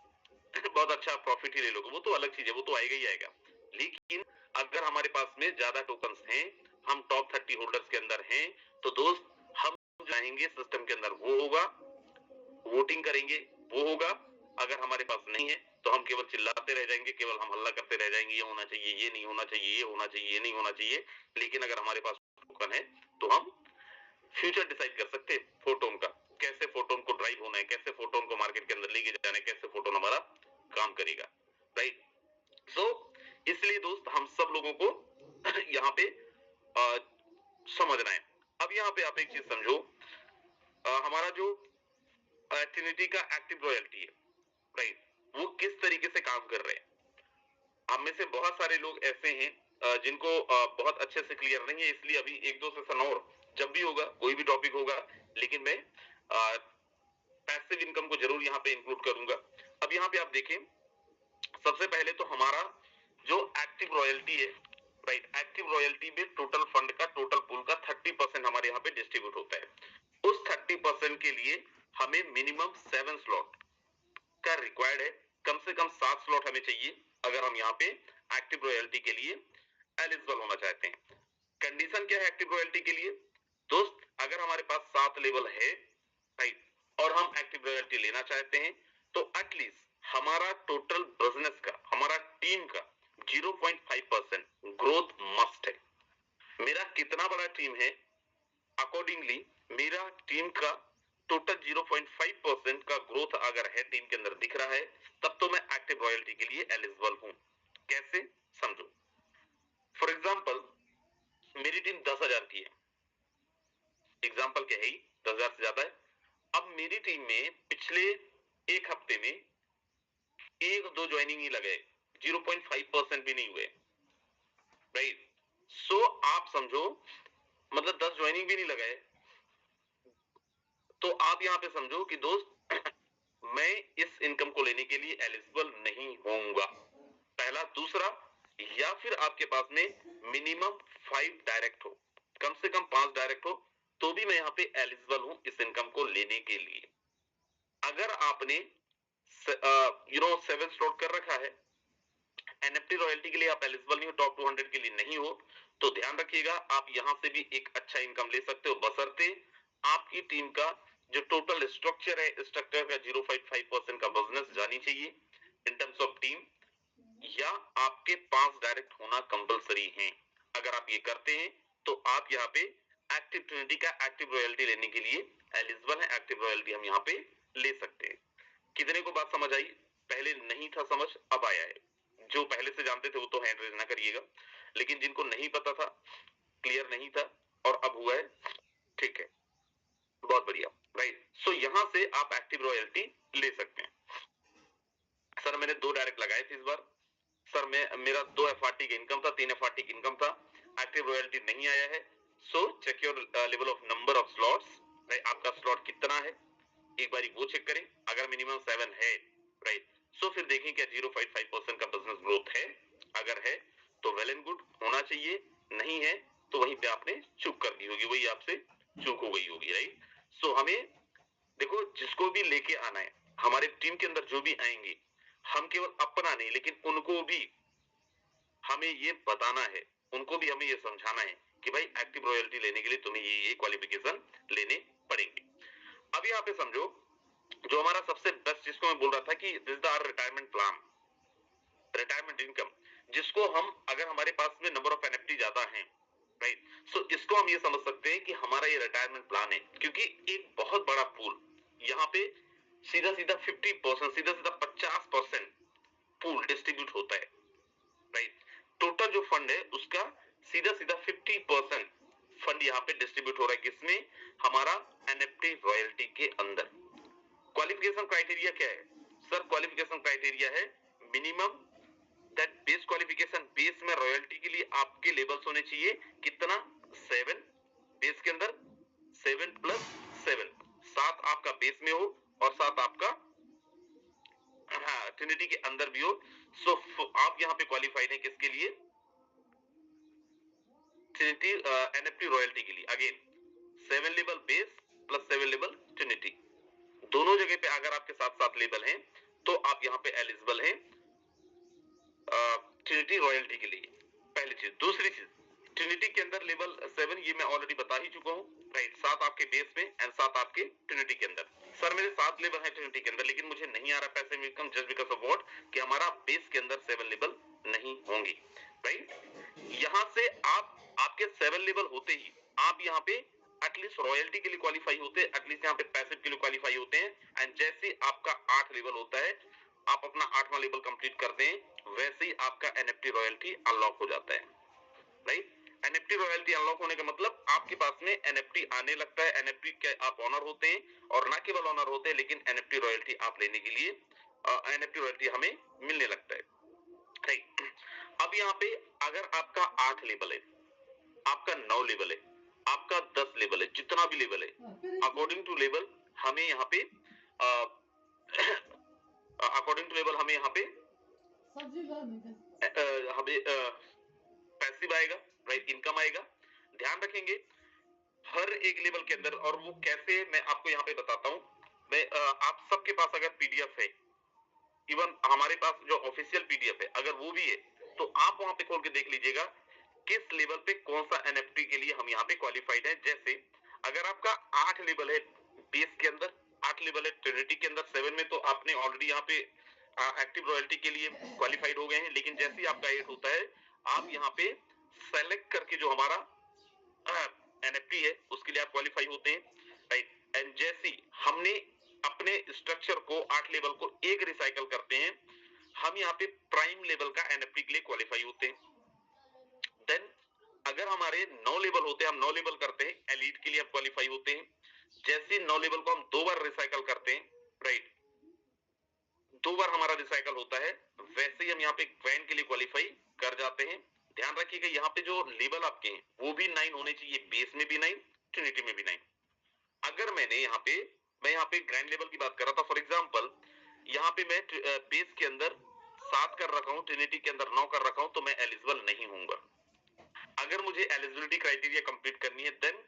बहुत अच्छा प्रॉफिट ही ले लोगे, वो तो अलग चीज है, वो तो आएगा ही आएगा। लेकिन अगर हमारे पास में ज्यादा टोकन्स हैं, हम टॉप 30 होल्डर्स के अंदर हैं, तो दोस्त हम जाएंगे सिस्टम के अंदर, वो होगा, वोटिंग करेंगे, वो होगा। अगर हमारे पास नहीं है तो हम केवल चिल्लाते रह जाएंगे, केवल हम हल्ला करते रह जाएंगे, ये होना चाहिए, ये नहीं होना चाहिए, ये होना चाहिए, ये नहीं होना चाहिए। लेकिन अगर हमारे पास टोकन है तो हम फ्यूचर डिसाइड कर सकते हैं फोटोन का, कैसे फोटोन को ड्राइव होना है, कैसे फोटोन को मार्केट के अंदर लेके जाना है, कैसे फोटोन हमारा काम करेगा, राइट। सो इसलिए दोस्त हम सब लोगों को यहाँ पे समझना है। अब यहाँ पे आप एक चीज समझो, हमारा जो ट्रिनिटी का एक्टिव रॉयल्टी है, राइट, वो किस तरीके से काम कर रहे हैं। हम में से बहुत सारे लोग ऐसे हैं जिनको बहुत अच्छे से क्लियर नहीं है, इसलिए अभी एक दो सेशन और जब भी होगा, कोई भी टॉपिक होगा, लेकिन मैं पैसिव इनकम को जरूर यहाँ पे इंक्लूड करूंगा। अब यहाँ पे आप देखें, सबसे पहले तो हमारा जो एक्टिव रॉयल्टी है, राइट, एक्टिव रॉयल्टी में टोटल फंड का, टोटल पूल का 30% हमारे यहाँ पे डिस्ट्रीब्यूट होता है। उस 30% के लिए हमें मिनिमम 7 स्लॉट का रिक्वायर्ड है, कम से कम 7 स्लॉट हमें चाहिए अगर हम यहाँ पे एक्टिव रॉयल्टी के लिए एलिजिबल होना चाहते हैं। कंडीशन क्या है एक्टिव रॉयल्टी के लिए दोस्त, अगर हमारे पास 7 लेवल है, राइट, और हम एक्टिव रॉयल्टी लेना चाहते हैं, तो एटलीस्ट हमारा टोटल बिजनेस का, हमारा टीम का 0.5% ग्रोथ मस्ट है। मेरा कितना बड़ा टीम है, अकॉर्डिंगली मेरा टीम का टोटल 0.5% का ग्रोथ अगर है, टीम के अंदर दिख रहा है, तब तो मैं एक्टिव रॉयल्टी के लिए एलिजिबल हूं। कैसे समझो, फॉर एग्जांपल मेरी टीम 10,000 की है, एग्जांपल क्या है, 10,000 से ज्यादा है। अब मेरी टीम में पिछले एक हफ्ते में 1-2 ज्वाइनिंग ही लगे, 0.5% भी नहीं हुए, राइट। सो आप समझो, मतलब 10 ज्वाइनिंग भी नहीं लगाए, तो आप यहाँ पे समझो कि दोस्त मैं इस इनकम को लेने के लिए एलिजिबल नहीं होऊंगा, पहला। दूसरा, या फिर आपके पास में मिनिमम 5 डायरेक्ट हो, कम से कम 5 डायरेक्ट हो, तो भी मैं यहाँ पे एलिजिबल हूं इस इनकम को लेने के लिए। अगर आपने 7 स्लॉट कर रखा है, एनएफटी रॉयल्टी के लिए आप एलिजिबल नहीं हो, टॉप 200 के लिए नहीं हो, तो ध्यान रखिएगा, आप यहाँ से भी एक अच्छा इनकम ले सकते हो, बशर्ते आपकी टीम का जो टोटल स्ट्रक्चर है, स्ट्रक्चर का 0.5% का बिजनेस जानी चाहिए इन टर्म्स ऑफ टीम, या आपके 5 डायरेक्ट होना कंपलसरी है। अगर आप ये करते हैं तो आप यहाँ पे एक्टिव ट्रिनिटी का एक्टिव रॉयल्टी लेने के लिए एलिजिबल है, एक्टिव रॉयल्टी हम यहाँ पे ले सकते हैं। कितने को बात समझ आई? पहले नहीं था समझ, अब आया है। जो पहले से जानते थे वो तो हैंड रेज ना करिएगा, लेकिन जिनको नहीं पता था, क्लियर नहीं था और अब हुआ है, ठीक है, बहुत बढ़िया, राइट। सो यहाँ से आप एक्टिव रॉयल्टी ले सकते हैं। सर मैंने 2 डायरेक्ट लगाए थे इस बार, सर मेरा 2 एफआरटी की इनकम था, 3 एफआरटी की इनकम था, एक्टिव रॉयल्टी नहीं आया है। So check your level of number of slots, right, आपका स्लॉट कितना है, एक बार वो चेक करें। अगर मिनिमम 7 है, राइट, सो फिर देखें क्या 0.5% का बिजनेस ग्रोथ है, अगर है तो वेल एंड गुड, होना चाहिए, नहीं है तो वहीं पे आपने चूक कर दी होगी, वही आपसे चूक हो गई होगी, राइट। सो हमें देखो, जिसको भी लेके आना है, हमारे टीम के अंदर जो भी आएंगे, हम केवल अपना नहीं, लेकिन उनको भी हमें ये बताना है, उनको भी हमें ये समझाना है कि भाई एक्टिव रॉयल्टी लेने के लिए तुम्हें ये क्वालिफिकेशन लेने पड़ेंगे। अब यहाँ पे समझो, जो हमारा सबसे बेस्ट, जिसको मैं बोल रहा था कि this is our retirement plan, retirement income, जिसको हम, अगर हमारे पास में नंबर ऑफ एनएफटी ज्यादा है, राइट, सो इसको हम ये समझ सकते हैं कि हमारा ये रिटायरमेंट प्लान है, क्योंकि एक बहुत बड़ा पूल यहाँ पे सीधा सीधा 50%, सीधा सीधा 50% पूल डिस्ट्रीब्यूट होता है, राइट। टोटल जो फंड है उसका सीधा सीधा 50% फंड यहाँ पे डिस्ट्रीब्यूट हो रहा है, किसमें, हमारा एनएफटी रॉयल्टी के अंदर। क्वालिफिकेशन क्राइटेरिया क्या है सर? क्वालिफिकेशन क्राइटेरिया है minimum that base qualification, base में रॉयल्टी के लिए आपके लेवल्स होने चाहिए कितना, 7 बेस के अंदर, 7 प्लस 7, 7 आपका बेस में हो और 7 आपका ट्रिनिटी के अंदर भी हो। सो आप यहाँ पे क्वालिफाइड है किसके लिए, ट्रिनिटी एनएफटी रॉयल्टी के लिए। Again 7 level base plus 7 level Trinity, दोनों जगह पे अगर आपके साथ साथ लेवल हैं तो आप यहाँ पे एलिजिबल हैं ट्रिनिटी रॉयल्टी के लिए, पहली चीज। दूसरी चीज, ट्रिनिटी के अंदर लेवल 7 ये मैं ऑलरेडी बता ही चुका हूँ, राइट, 7 आपके बेस में एंड 7 आपके ट्रिनिटी के अंदर। सर मेरे 7 लेवल है ट्रिनिटी के अंदर लेकिन मुझे नहीं आ रहा पैसे में income, just because of what, कि हमारा बेस के अंदर 7 लेवल नहीं होंगे, राइट। यहाँ से आपके 7 लेवल होते ही आप यहाँ पे एटलीस्ट रॉयल्टी के लिए क्वालिफाई होते हैं, एटलीस्ट यहाँ पे पैसिव के लिए क्वालिफाई होते हैं। एंड जैसे आपका 8 लेवल होता है, आप अपना 8वां लेवल कंप्लीट करते हैं, वैसे ही आपका एनएफटी रॉयल्टी अनलॉक हो जाता है, राइट। एनएफटी रॉयल्टी अनलॉक होने का मतलब आपके पास में एनएफटी आने लगता है, एनएफटी के आप ऑनर होते हैं, और ना केवल ऑनर होते हैं लेकिन एनएफटी रॉयल्टी आप लेने के लिए एनएफटी रॉयल्टी हमें मिलने लगता है, राइट। अब यहाँ पे अगर आपका 8 लेवल है, आपका 9 लेवल है, आपका 10 लेवल है, जितना भी लेवल है, अकॉर्डिंग टू लेवल हमें यहाँ पे अकॉर्डिंग टू लेवल हमें यहाँ पे हमें पैसिव आएगा, राइट, इनकम आएगा। ध्यान रखेंगे हर एक लेवल के अंदर, और वो कैसे मैं आपको यहाँ पे बताता हूँ। मैं आप सबके पास अगर पीडीएफ है, इवन हमारे पास जो ऑफिशियल पीडीएफ है अगर वो भी है, तो आप वहां पे खोल के देख लीजिएगा किस लेवल पे कौन सा एनएफटी के लिए हम यहाँ पे क्वालिफाइड है। जैसे अगर आपका 8 लेवल है बेस के अंदर, 8 लेवल है ट्रिनिटी के अंदर, 7 में तो आपने ऑलरेडी यहाँ पे एक्टिव रॉयल्टी के लिए क्वालिफाइड हो गए हैं, लेकिन जैसे ही आपका 8 होता है आप यहाँ पे सेलेक्ट करके जो हमारा एनएफटी है उसके लिए आप क्वालिफाई होते हैं, राइट। एंड जैसे हमने अपने स्ट्रक्चर को 8 लेवल को एक रिसाइकल करते हैं, हम यहाँ पे प्राइम लेवल का एनएफटी के लिए क्वालिफाई होते हैं। देन अगर हमारे 9 लेवल होते हैं, हम 9 लेवल करते हैं, एलीट के लिए आप क्वालिफाई होते हैं। जैसे 9 लेवल को हम 2 बार रिसाइकल करते हैं, राइट, 2 बार हमारा रिसाइकल होता है, वैसे ही हम यहाँ पे ग्रैंड के लिए क्वालिफाई कर जाते हैं। ध्यान रखिएगा यहाँ पे जो लेवल आपके हैं वो भी 9 होने चाहिए, बेस में भी 9, ट्रिनिटी में भी 9। अगर मैं यहाँ पे ग्रैंड लेवल की बात कर रहा था, फॉर एग्जांपल यहाँ पे मैं बेस के अंदर 7 कर रखा हूँ, ट्रिनिटी के अंदर 9 कर रखा हूँ, तो मैं एलिजिबल नहीं होऊंगा। अगर मुझे एलिजिबिलिटी क्राइटेरिया कंप्लीट करनी है, देन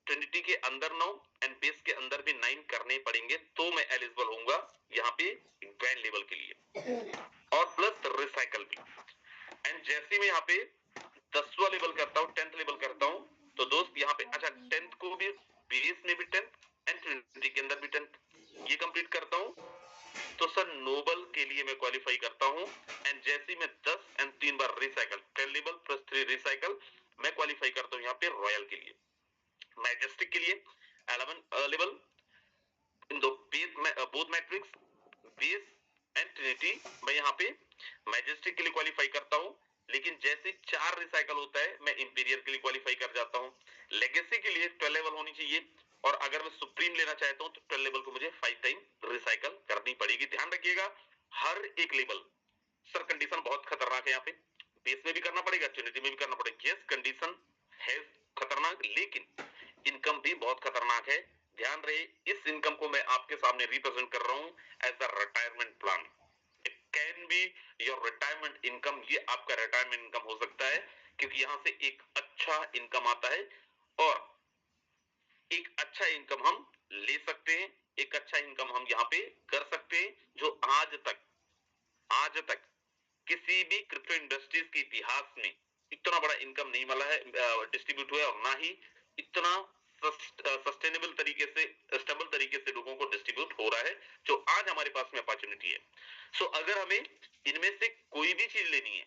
ट्रिनिटी के अंदर 9 एंड बेस के अंदर भी 9 करने पड़ेंगे, तो मैं एलिजिबल होऊंगा यहाँ पे ग्रैंड लेवल के लिए, और प्लस रिसाइकल भी। एंड जैसे मैं यहाँ पे 10वां लेवल करता हूँ, 10th लेवल करता हूँ, तो दोस्त यहाँ पे अच्छा 10th को भी बेस में भी 10th एंड ट्रिनिटी के अंदर भी 10th ये कंप्लीट करता हूँ, तो सर नोबल के लिए मैं क्वालिफाई करता हूँ। एंड जैसे मैं 10 and 3 bar recycle, 10 level plus 3 recycle, मैं क्वालिफाई करता हूँ यहाँ पे रॉयल के लिए। मैजेस्टिक के लिए 11 लेवल इन दो both matrix base and Trinity, मैं यहाँ पे मैजेस्टिक के लिए क्वालिफाई करता हूँ, लेकिन जैसे 4 रिसाइकल होता है मैं इंपीरियर के लिए क्वालिफाई कर जाता हूँ। लेगेसी के लिए 12 लेवल होनी चाहिए, और अगर मैं सुप्रीम लेना चाहता हूँ तो 12 लेवल को मुझे 5 टाइम रिसाइकल करनी पड़ेगी। ध्यान रखिएगा हर एक लेवल, सर कंडीशन बहुत खतरनाक है, यहाँ पे बेस में भी करना पड़ेगा, ट्रिनिटी में भी करना पड़ेगा। यस कंडीशन है खतरनाक, लेकिन इनकम भी बहुत खतरनाक है। ध्यान रहे इस इनकम को मैं आपके सामने रिप्रेजेंट कर रहा हूँ as a retirement plan. It can be your retirement income, ये आपका रिटायरमेंट इनकम हो सकता है, क्योंकि यहाँ से एक अच्छा इनकम आता है, और एक अच्छा इनकम हम ले सकते हैं, एक अच्छा इनकम हम यहाँ पे कर सकते हैं, जो आज तक किसी भी क्रिप्टो इंडस्ट्रीज के इतिहास में इतना बड़ा इनकम नहीं मिला है, डिस्ट्रीब्यूट हुआ है, और ना ही इतना सस्टेनेबल तरीके से, स्टेबल तरीके से लोगों को डिस्ट्रीब्यूट हो रहा है, जो आज हमारे पास में अपॉर्चुनिटी है। सो अगर हमें इनमें से कोई भी चीज लेनी है,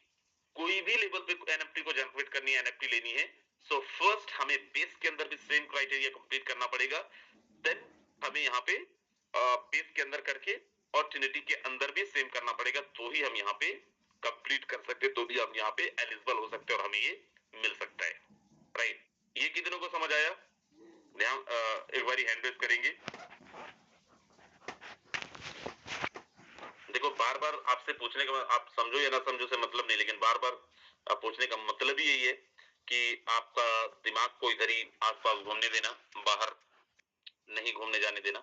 कोई भी लेवल पे एनएफटी को जनरेट करनी है, एनएफटी लेनी है, सो फर्स्ट हमें बेस के अंदर भी सेम क्राइटेरिया कंप्लीट करना पड़ेगा। देन हमें यहाँ पे बेस के अंदर करके और ट्रिनिटी के अंदर भी सेम करना पड़ेगा, तो ही हम यहाँ पे कंप्लीट कर सकते, तो भी हम यहाँ पे एलिजिबल हो सकते और हमें ये मिल सकता है, राइट। ये कितनों को समझ आया? ध्यान एक बारी हैंड रेज करेंगे। देखो देखो बार बार आपसे पूछने का आप समझो या ना समझो से मतलब नहीं, लेकिन बार बार पूछने का मतलब ही यही है कि आपका दिमाग को इधर ही आसपास घूमने देना, बाहर नहीं घूमने जाने देना,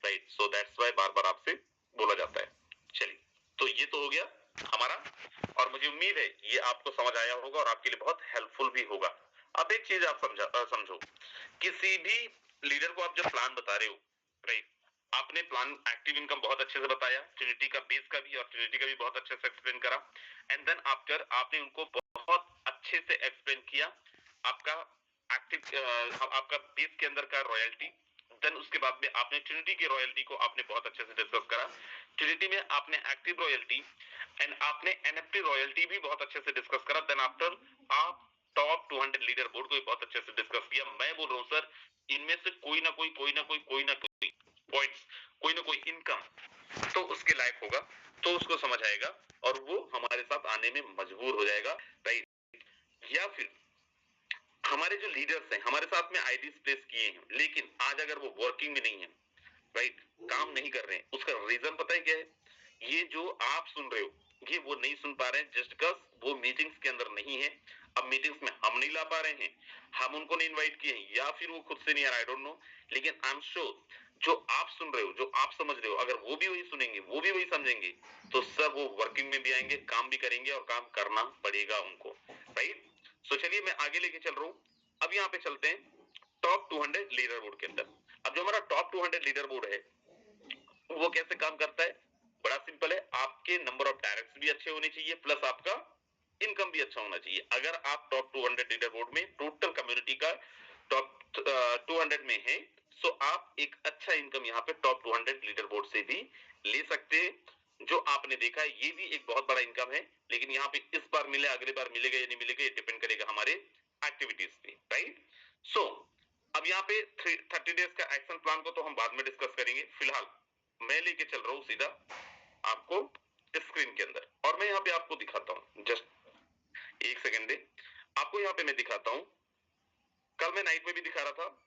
राइट। सो दैट्स व्हाई बार बार आपसे बोला जाता है। चलिए, तो ये तो हो गया हमारा, और मुझे उम्मीद है ये आपको समझ आया होगा और आपके लिए बहुत हेल्पफुल भी होगा। अब एक चीज आप समझो, किसी भी लीडर को आप जब प्लान बता रहे हो, राइट, आपने प्लान एक्टिव इनकम बहुत अच्छे से बताया, ट्रिनिटी का बेस का भी और ट्रिनिटी का भी बहुत अच्छे से एक्सप्लेन करा, एंड देन आफ्टर आपने उनको बहुत अच्छे से एक्सप्लेन किया आपका एक्टिव आपका बेस के अंदर का रॉयल्टी। देन उसके बाद में आपने ट्रिनिटी की रॉयल्टी को आपने बहुत अच्छे से डिस्कस करा, ट्रिनिटी में आपने एक्टिव रॉयल्टी एंड आपने एनएफटी रॉयल्टी भी बहुत अच्छे से डिस्कस करा। देन आफ्टर आप टॉप 200 लीडर बोर्ड को भी बहुत अच्छे से डिस्कस किया। मैं बोल रहा हूं सर, इनमें से कोई ना कोई पॉइंट्स, कोई ना कोई इनकम तो उसके लायक होगा, तो उसको समझ आएगा और वो हमारे साथ आने में मजबूर हो जाएगा, राइट। या फिर हमारे जो लीडर्स हैं हमारे साथ में आईडीज प्लेस किए हैं, लेकिन आज अगर वो वर्किंग में नहीं है, राइट, काम नहीं कर रहे हैं, उसका रीजन पता है क्या है? ये जो आप सुन रहे हो ये वो नहीं सुन पा रहे हैं जस्ट बिकॉज वो मीटिंग्स के अंदर नहीं है। अब मीटिंग्स में हम नहीं ला पा रहे हैं, हम उनको नहीं इनवाइट किए हैं, या फिर वो खुद से नहीं आ रहा, आई डोंट नो। लेकिन आई एम श्योर जो आप सुन रहे हो, जो आप समझ रहे हो, अगर वो भी वही सुनेंगे, वो भी वही समझेंगे, तो सर वो वर्किंग में भी आएंगे, काम भी करेंगे और काम करना पड़ेगा उनको, राइट। सो चलिए मैं आगे लेके चल रहा हूँ। अब यहाँ पे चलते हैं टॉप 200 लीडर बोर्ड के अंदर। अब जो हमारा टॉप 200 लीडर बोर्ड है वो कैसे काम करता है? बड़ा सिंपल है, आपके नंबर ऑफ डायरेक्ट्स भी अच्छे होने चाहिए, प्लस आपका इनकम भी अच्छा होना चाहिए। अगर आप टॉप 200 लीडर बोर्ड में टोटल कम्युनिटी का टॉप 200 में है, सो आप एक अच्छा इनकम यहाँ पे टॉप 200 लीडर बोर्ड से भी ले सकते हैं। जो आपने देखा है ये भी एक बहुत बड़ा इनकम है, लेकिन यहाँ पे इस बार मिले, अगले बार मिलेगा या नहीं मिलेगा, ये डिपेंड करेगा हमारे एक्टिविटीज पे, राइट। सो अब यहाँ पे 30 डेज का एक्शन प्लान को तो हम बाद में डिस्कस करेंगे। फिलहाल मैं लेके चल रहा हूँ सीधा आपको स्क्रीन के अंदर, और मैं यहाँ पे आपको दिखाता हूँ, जस्ट एक सेकेंड दे, आपको यहाँ पे मैं दिखाता हूँ। कल मैं नाइट में भी दिखा रहा था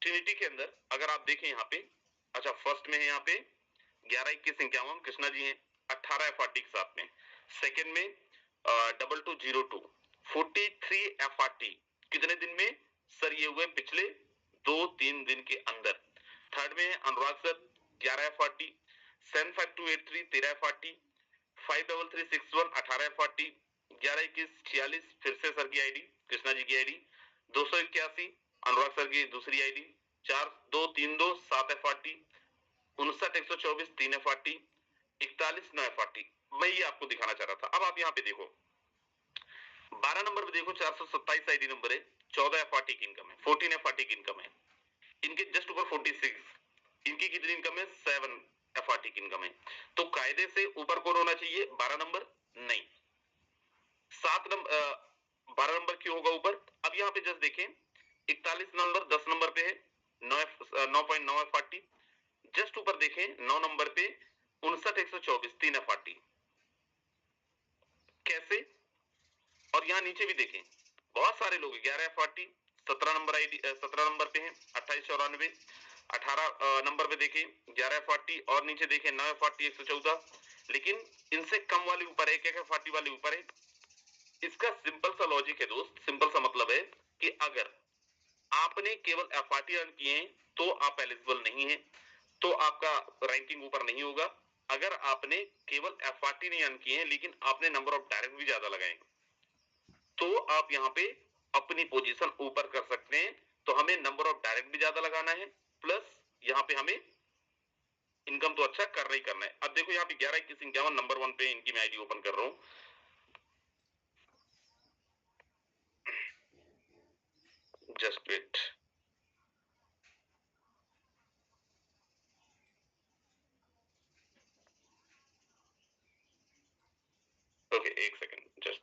ट्रिनिटी के अंदर, अगर आप देखें यहाँ पे, अच्छा फर्स्ट में है यहाँ पे 11-21-51 कृष्णा जी हैं, 18 FRT के साथ में। सेकेंड में 2202 43 FRT कितने दिन में सर ये हुए? पिछले 2-3 दिन के अंदर। थर्ड में है अनुराग सर 11 FRT, 75283 13 FRT, 53361 18 FRT, 112146 फिर से सर की आईडी, कृष्णा जी की आईडी, 281 अनुराग सर की दूसरी आईडी, 4232 7 FRT, 59124 3 FRT, 41 9 FRT। मैं ये आपको दिखाना चाह रहा था। अब आप यहाँ पे देखो 12 नंबर पे देखो 427 आईडी नंबर है, 14 FRT की इनकम है, 14 FRT की इनकम है। इनके जस्ट ऊपर 46, इनकी कितनी इनकम है? 7 FRT की इनकम है। तो कायदे से ऊपर कौन होना चाहिए? 12 नंबर नहीं, 7 नंबर 12 नंबर क्यों होगा ऊपर? अब यहाँ पे जस्ट देखें 41 नंबर 10 नंबर पे है 9.9 FRT, जस्ट ऊपर देखें 9 नंबर पे 59124 3 FRT। कैसे? और यहाँ नीचे भी देखें बहुत सारे लोग 11 FRT, 17 नंबर आईडी 17 नंबर पे है 2894, 18 नंबर पे देखें 11 FRT, और नीचे देखें 9 FRT 114, लेकिन इनसे कम वाले ऊपर है, क्या FRT वाले ऊपर है। इसका सिंपल सा लॉजिक है दोस्त, सिंपल सा मतलब है कि अगर आपने केवल FRT अर्न किए हैं तो आप एलिजिबल नहीं है, तो आपका रैंकिंग ऊपर नहीं होगा। अगर आपने केवल FRT नहीं अर्न किए हैं लेकिन आपने नंबर ऑफ डायरेक्ट भी ज्यादा लगाए तो आप यहाँ पे अपनी पोजीशन ऊपर कर सकते हैं। तो हमें नंबर ऑफ डायरेक्ट भी ज्यादा लगाना है, प्लस यहाँ पे हमें इनकम तो अच्छा करना ही करना है। अब देखो यहाँ पे 11-21-51 नंबर 1 पे इनकी मैं आईडी ओपन कर रहा हूँ, जस्ट वेट। ओके एक सेकेंड जस्ट,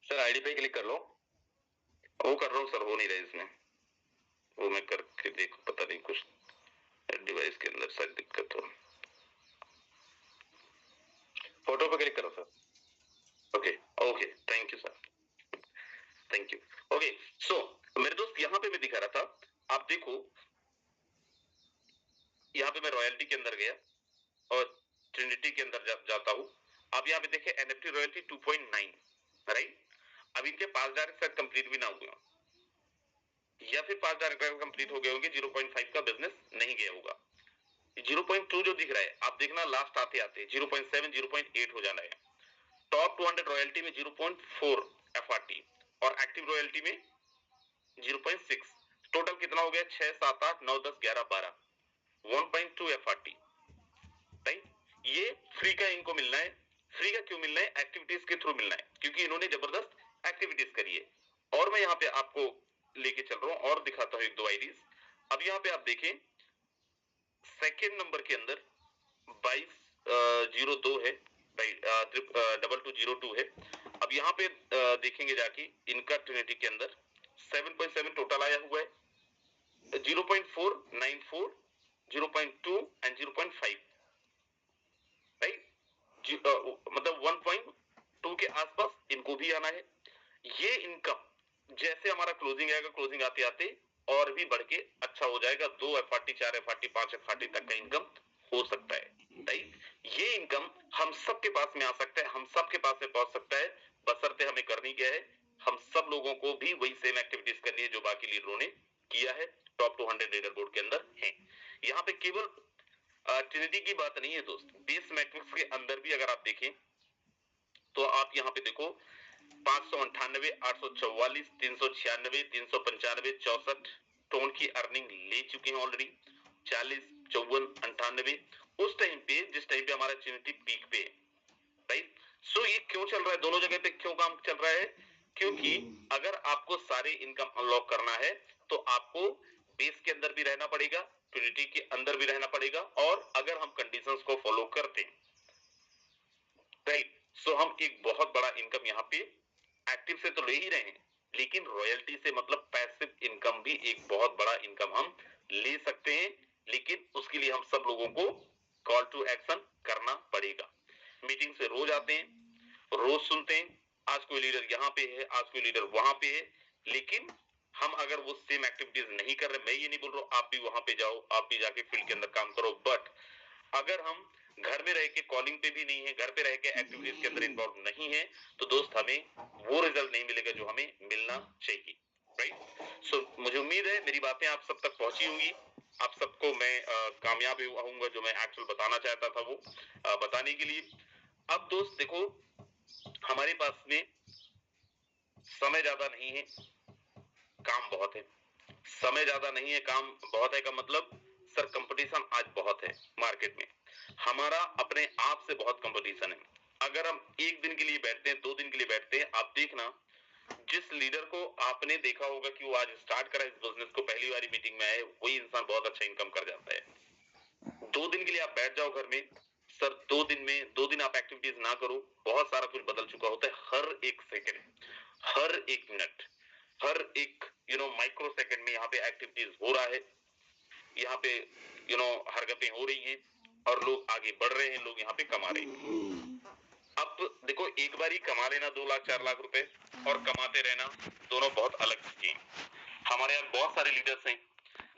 सर आईडी पे क्लिक कर लो। वो कर रहा हूँ सर, हो नहीं रहा है इसमें, वो मैं करके देखो, पता नहीं कुछ डिवाइस के अंदर शायद दिक्कत हो। फोटो पे क्लिक करो sir. Okay okay thank you sir, thank you. Okay so मेरे दोस्त यहाँ पे मैं दिखा रहा था रॉयल्टी के अंदर गया और ट्रिनिटी के अंदर जाता हूँ। अब यहाँ पे देखे एनएफटी रॉयल्टी 2.9, राइट। अब इनके 5 डायरेक्ट शायद कंप्लीट भी ना हुए या फिर 5 डायरेक्ट कंप्लीट हो गए होंगे, 0.5 का बिजनेस नहीं गया होगा। 0.2 जो दिख रहा है आप देखना लास्ट आते आते 0.7 0.8 हो जाना है। टॉप 200 रॉयल्टी में 0.4 एफआरटी और एक्टिव रॉयल्टी में 0.6। टोटल कितना हो गया? 6 7 8 9 10 11 12 1.2 एफआरटी, राइट। ये फ्री का इनको मिलना है। फ्री का क्यों मिलना है? एक्टिविटीज के थ्रू मिलना है, क्योंकि इन्होंने जबरदस्त एक्टिविटीज करी है। और मैं यहाँ पे आपको लेके चल रहा हूँ और दिखाता हूँ एक दो आईडीज। अब यहाँ पे आप देखें सेकेंड नंबर के अंदर 2202 है, 2202 है। अब यहाँ पे देखेंगे जाके इनका ट्रिनिटी के अंदर 7.7 टोटल आया हुआ है, 0.4 94 0.2 एंड 0.5, राइट। मतलब 1.2 के आसपास इनको भी आना है। ये इनकम जैसे हमारा क्लोजिंग आएगा, क्लोजिंग आते आते और भी बढ़ के अच्छा हो जाएगा। 2 एफआरटी 4 एफआरटी 5 एफआरटी तक का इनकम हो सकता है, राइट। ये इनकम हम सब के पास में आ सकता है, हम सब के पास में पहुंच सकता है, बशर्ते हमें करनी क्या है, हम सब लोगों को भी वही सेम एक्टिविटीज करनी है जो बाकी लीडरों ने किया है, टॉप 200 लीडर बोर्ड के अंदर है। यहाँ पे केवल ट्रिनिटी की बात नहीं है दोस्त, बेस मैट्रिक्स के अंदर भी अगर आप देखें तो आप यहाँ पे देखो 598 844 396 395 64 टोन की अर्निंग ले चुके हैं ऑलरेडी। 40 54 98 उस टाइम पे जिस टाइम पे हमारा ट्रिनिटी पीक पे, राइट। सो ये क्यों चल रहा है, दोनों जगह पे क्यों काम चल रहा है? क्योंकि अगर आपको सारे इनकम अनलॉक करना है तो आपको बेस के अंदर भी रहना पड़ेगा, ट्रिनिटी के अंदर भी रहना पड़ेगा। और अगर हम कंडीशंस को फॉलो करते हैं, राइट, सो हम एक बहुत बड़ा इनकम यहाँ पे एक्टिव से तो ले ही रहे हैं, लेकिन रॉयल्टी से मतलब पैसिव इनकम भी एक बहुत बड़ा इनकम हम ले सकते हैं। लेकिन उसके लिए हम सब लोगों को कॉल टू एक्शन करना पड़ेगा। मीटिंग से रोज आते हैं, रोज सुनते हैं, आज कोई लीडर यहाँ पे है, आज कोई लीडर वहां पे है, लेकिन हम अगर वो सेम एक्टिविटीज नहीं कर रहे, मैं ये नहीं बोल रहा हूँ आप भी वहां पे जाओ, आप भी जाके फील्ड के अंदर काम करो, बट अगर हम घर में रह के कॉलिंग पे भी नहीं है, घर पे रह के एक्टिविटीज के अंदर इन्वॉल्व नहीं है, तो दोस्त हमें वो रिजल्ट नहीं मिलेगा जो हमें मिलना चाहिए, राइट। सो मुझे उम्मीद है मेरी बातें आप सब तक पहुंची होंगी, आप सबको मैं कामयाब होऊंगा जो मैं एक्चुअल बताना चाहता था वो बताने के लिए। अब दोस्त देखो हमारे पास में समय ज्यादा नहीं है, काम बहुत है। समय ज्यादा नहीं है, काम बहुत है का मतलब सर कंपटीशन आज बहुत है मार्केट में, हमारा अपने आप से बहुत कंपटीशन है। अगर हम एक दिन के लिए बैठते हैं, 2 दिन के लिए बैठते हैं, आप देखना जिस लीडर को आपने देखा होगा कि वो आज स्टार्ट करा इस बिजनेस को, पहली बारी मीटिंग में आए, वही इंसान बहुत अच्छा इनकम कर जाता है। 2 दिन के लिए आप बैठ जाओ घर में, सर 2 दिन में 2 दिन आप एक्टिविटीज ना करो, बहुत सारा कुछ बदल चुका होता है। हर एक सेकंड, हर एक मिनट, हर एक माइक्रो सेकंड में यहाँ पे एक्टिविटीज हो रहा है, यहाँ पे हरकतें हो रही हैं और लोग आगे बढ़ रहे हैं, लोग यहाँ पे कमा रहे हैं। अब देखो एक बार ही कमा लेना 2 लाख 4 लाख रुपए और कमाते रहना दोनों बहुत अलग चीजें हैं। हमारे यहाँ बहुत सारे लीडर्स हैं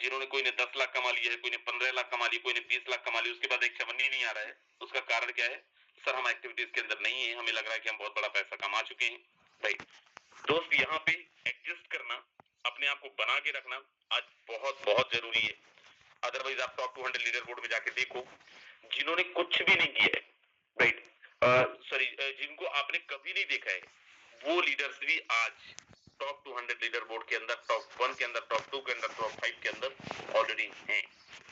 जिन्होंने, कोई ने 10 लाख कमा लिया है, कोई ने 15 लाख कमा लिया, कोई ने 20 लाख कमा लिया, उसके बाद एक चमन ही नहीं आ रहा है। उसका कारण क्या है? सर हम एक्टिविटीज के अंदर नहीं है, हमें लग रहा है कि हम बहुत बड़ा पैसा कमा चुके हैं, राइट। दोस्त यहाँ पे एडजस्ट करना, अपने आप को बना के रखना आज बहुत बहुत जरूरी है। अदरवाइज आप टॉप 200 लीडर बोर्ड में जाके देखो, जिन्होंने कुछ भी नहीं किया है, राइट, सॉरी, जिनको आपने कभी नहीं देखा है, वो लीडर्स भी आज टॉप 200 लीडर बोर्ड के अंदर, टॉप 1 के अंदर, टॉप 2 के अंदर, टॉप 5 के अंदर ऑलरेडी हैं,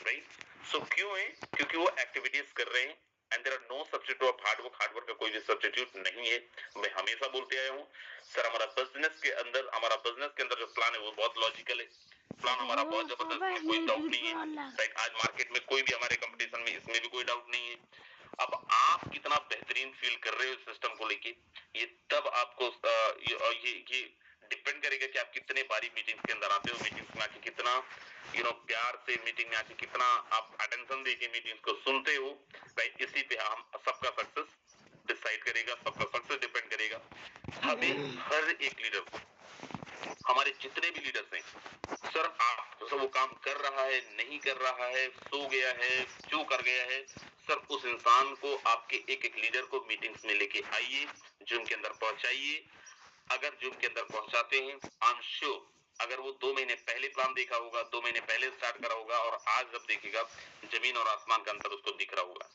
राइट। सो क्यों है? क्योंकि वो एक्टिविटीज कर रहे हैं and there are no substitute of hard work. Hard work का कोई भी सब्स्टिट्यूट नहीं है। मैं हमेशा बोलते आया हूँ सर, हमारा बिजनेस के अंदर जो प्लान है वो बहुत लॉजिकल है, प्लान हमारा बहुत जबरदस्त है, कोई डाउट नहीं है, राइट। आज मार्केट में कोई भी हमारे कंपटीशन में, इसमें भी कोई डाउट नहीं है। अब आप कितना बेहतरीन फील कर रहे हो इस सिस्टम को लेके, ये तब आपको ये डिपेंड करेगा कि आप कितने बारी मीटिंग्स के अंदर आते हो, मीटिंग्स में आके कितना प्यार से मीटिंग में आके कितना आप अटेंशन देके मीटिंग्स को सुनते हो, राइट। इसी पे हम सबका सक्सेस डिसाइड करेगा, सबका सक्सेस डिपेंड करेगा। हमें हर एक लीडर को, हमारे जितने भी लीडर्स हैं, सर आप अच्छा वो काम कर रहा है, नहीं कर रहा है, सो गया है, जो कर गया है, सर उस इंसान को आपके एक एक लीडर को मीटिंग्स में लेके आइए, जूम के अंदर पहुंचाइए। अगर जूम के अंदर पहुंचाते हैं, आई एम श्योर अगर वो 2 महीने पहले प्लान देखा होगा, 2 महीने पहले स्टार्ट करा होगा और आज जब देखेगा, जमीन और आसमान का अंतर उसको दिख रहा होगा।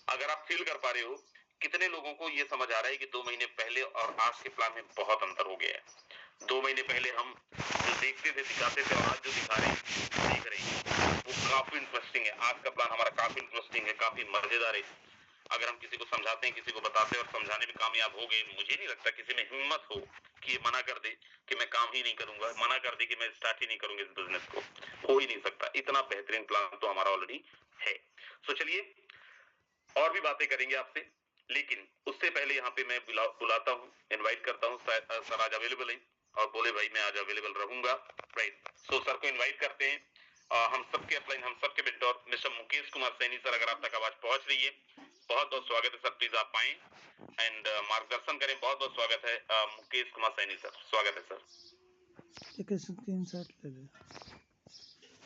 अगर आप फील कर पा रहे हो, कितने लोगों को ये समझ आ रहा है कि 2 महीने पहले और आज के प्लान में बहुत अंतर हो गया है। 2 महीने पहले हम जो देखते थे, दिखाते थे और आज जो दिखा रहे हैं, देख रहे हैं, वो काफी इंटरेस्टिंग है। आज का प्लान हमारा काफी इंटरेस्टिंग है, काफी मजेदार है। अगर हम किसी को समझाते हैं, किसी को बताते हैं और समझाने में कामयाब हो गए, मुझे नहीं लगता किसी में हिम्मत हो कि ये मना कर दे कि मैं काम ही नहीं करूंगा, मना कर दे कि मैं स्टार्ट ही नहीं करूंगा इस बिजनेस को। हो ही नहीं सकता। इतना बेहतरीन प्लान तो हमारा ऑलरेडी है। तो चलिए और भी बातें करेंगे आपसे, लेकिन उससे पहले यहाँ पे मैं बुलाता हूँ, इनवाइट करता हूँ। सर आज अवेलेबल है और बोले भाई मैं आज अवेलेबल रहूंगा, राइट। सो सर को इनवाइट करते हैं। हम सबके अपलाइन, हम सबके mentor mister Mukesh Kumar Saini sir, अगर आप तक आवाज पहुंच रही है, बहुत बहुत स्वागत है सर, प्लीज आप आए एंड मार्गदर्शन करें। बहुत बहुत स्वागत है मुकेश कुमार सैनी सर, स्वागत है सर।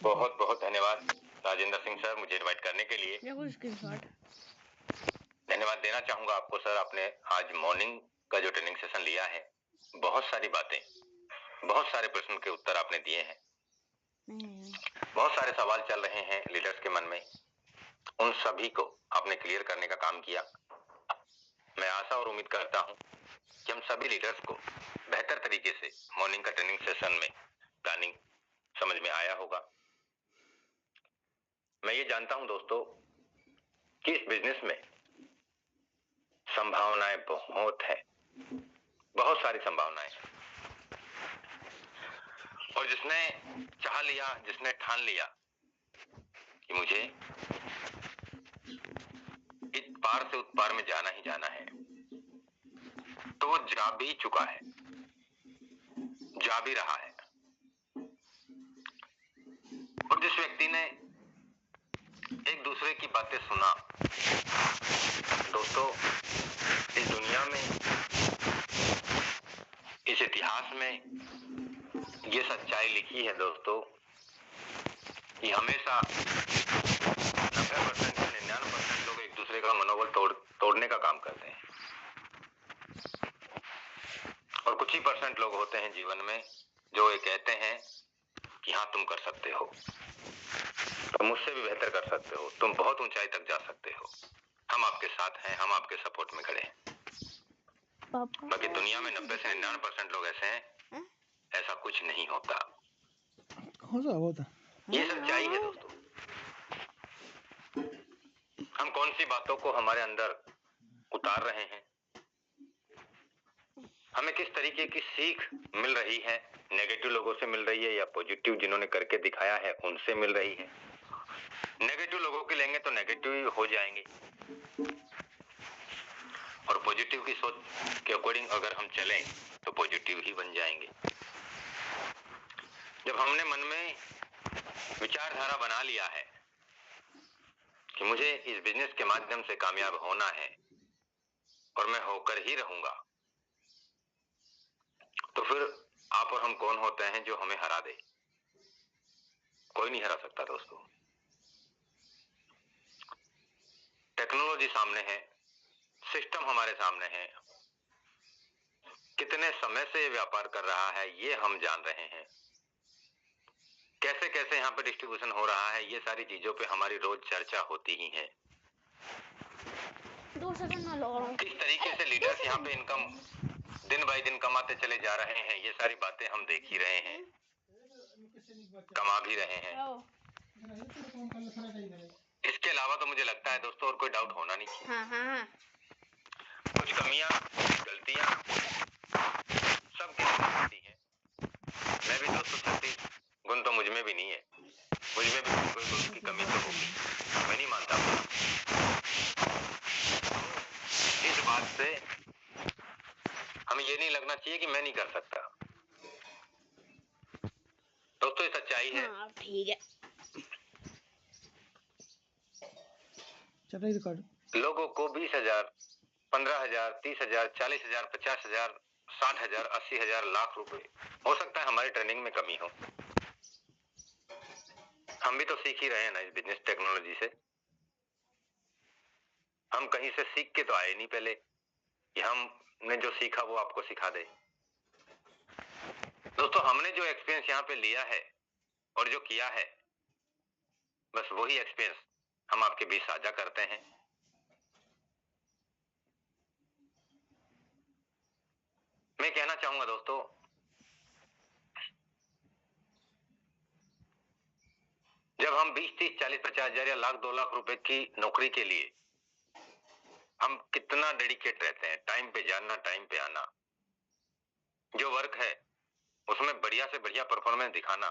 बहुत बहुत धन्यवाद राजेंद्र सिंह सर, मुझे इनवाइट करने के लिए। धन्यवाद देना चाहूंगा आपको सर, आपने आज मॉर्निंग का जो ट्रेनिंग सेशन लिया है, बहुत सारी बातें, बहुत सारे प्रश्न के उत्तर आपने दिए हैं। बहुत सारे सवाल चल रहे हैं लीडर्स के मन में, उन सभी को आपने क्लियर करने का काम किया। मैं आशा और उम्मीद करता हूं कि हम सभी लीडर्स को बेहतर तरीके से मॉर्निंग का ट्रेनिंग सेशन में प्लानिंग समझ में आया होगा। मैं ये जानता हूं दोस्तों कि इस बिजनेस में संभावनाएं बहुत है, बहुत सारी संभावनाएं हैं। और जिसने चाह लिया, जिसने ठान लिया कि मुझे इस पार से उस पार में जाना ही जाना है, तो वो जा भी चुका है, जा भी रहा है। और जिस व्यक्ति ने एक दूसरे की बातें सुना, दोस्तों इस दुनिया में, इस इतिहास में ये सच्चाई लिखी है दोस्तों कि हमेशा 90% या 99% लोग एक दूसरे का मनोबल तोड़ने का काम करते हैं, और कुछ ही % लोग होते हैं जीवन में जो ये कहते हैं कि हाँ तुम कर सकते हो, तुम मुझसे भी बेहतर कर सकते हो, तुम बहुत ऊंचाई तक जा सकते हो, हम आपके साथ हैं, हम आपके सपोर्ट में खड़े हैं। बाकी दुनिया में 90 से 99% लोग ऐसे हैं, ऐसा कुछ नहीं होता। ये सच्चाई है दोस्तों। हम कौन सी बातों को हमारे अंदर उतार रहे हैं, हमें किस तरीके की सीख मिल रही है, नेगेटिव लोगों से मिल रही है या पॉजिटिव जिन्होंने करके दिखाया है उनसे मिल रही है। नेगेटिव लोगों की लेंगे तो नेगेटिव ही हो जाएंगे, और पॉजिटिव की सोच के अकॉर्डिंग अगर हम चलें तो पॉजिटिव ही बन जाएंगे। जब हमने मन में विचारधारा बना लिया है कि मुझे इस बिजनेस के माध्यम से कामयाब होना है और मैं होकर ही रहूंगा, तो फिर आप और हम कौन होते हैं जो हमें हरा दे? कोई नहीं हरा सकता दोस्तों। टेक्नोलॉजी सामने है, सिस्टम हमारे सामने है, कितने समय से ये व्यापार कर रहा है ये हम जान रहे हैं, कैसे कैसे यहाँ पे डिस्ट्रीब्यूशन हो रहा है, ये सारी चीजों पे हमारी रोज चर्चा होती ही है। किस तरीके से लीडर्स यहाँ पे इनकम दिन बाय दिन कमाते चले जा रहे हैं, ये सारी बातें हम देख ही रहे हैं, कमा भी रहे हैं। इसके अलावा तो मुझे लगता है दोस्तों और कोई डाउट होना नहीं चाहिए। कुछ कमियां, गलतियां सब होती हैं। मैं भी दोस्तों 36 गुण तो मुझ में भी नहीं है, मुझ में भी कोई गुण की कमी तो होगी, मैं नहीं मानता। इस बात से हमें ये नहीं लगना चाहिए कि मैं नहीं कर सकता। दोस्तों ये सच्चाई है। ठीक है। लोगों को 20,000, 15,000, 30,000, 40,000, 50,000, 60,000, 80,000, लाख रुपए, हो सकता है हमारी ट्रेनिंग में कमी हो, हम भी तो सीख ही रहे हैं ना इस बिजनेस टेक्नोलॉजी से। हम कहीं से सीख के तो आए नहीं पहले कि हमने जो सीखा वो आपको सिखा दे। दोस्तों, हमने जो एक्सपीरियंस यहाँ पे लिया है और जो किया है, बस वही एक्सपीरियंस हम आपके बीच साझा करते हैं। मैं कहना चाहूंगा दोस्तों, जब हम 20, 30, 40, 50 हजार या लाख 2 लाख रुपए की नौकरी के लिए हम कितना डेडिकेट रहते हैं, टाइम पे जाना, टाइम पे आना, जो वर्क है उसमें बढ़िया से बढ़िया परफॉर्मेंस दिखाना,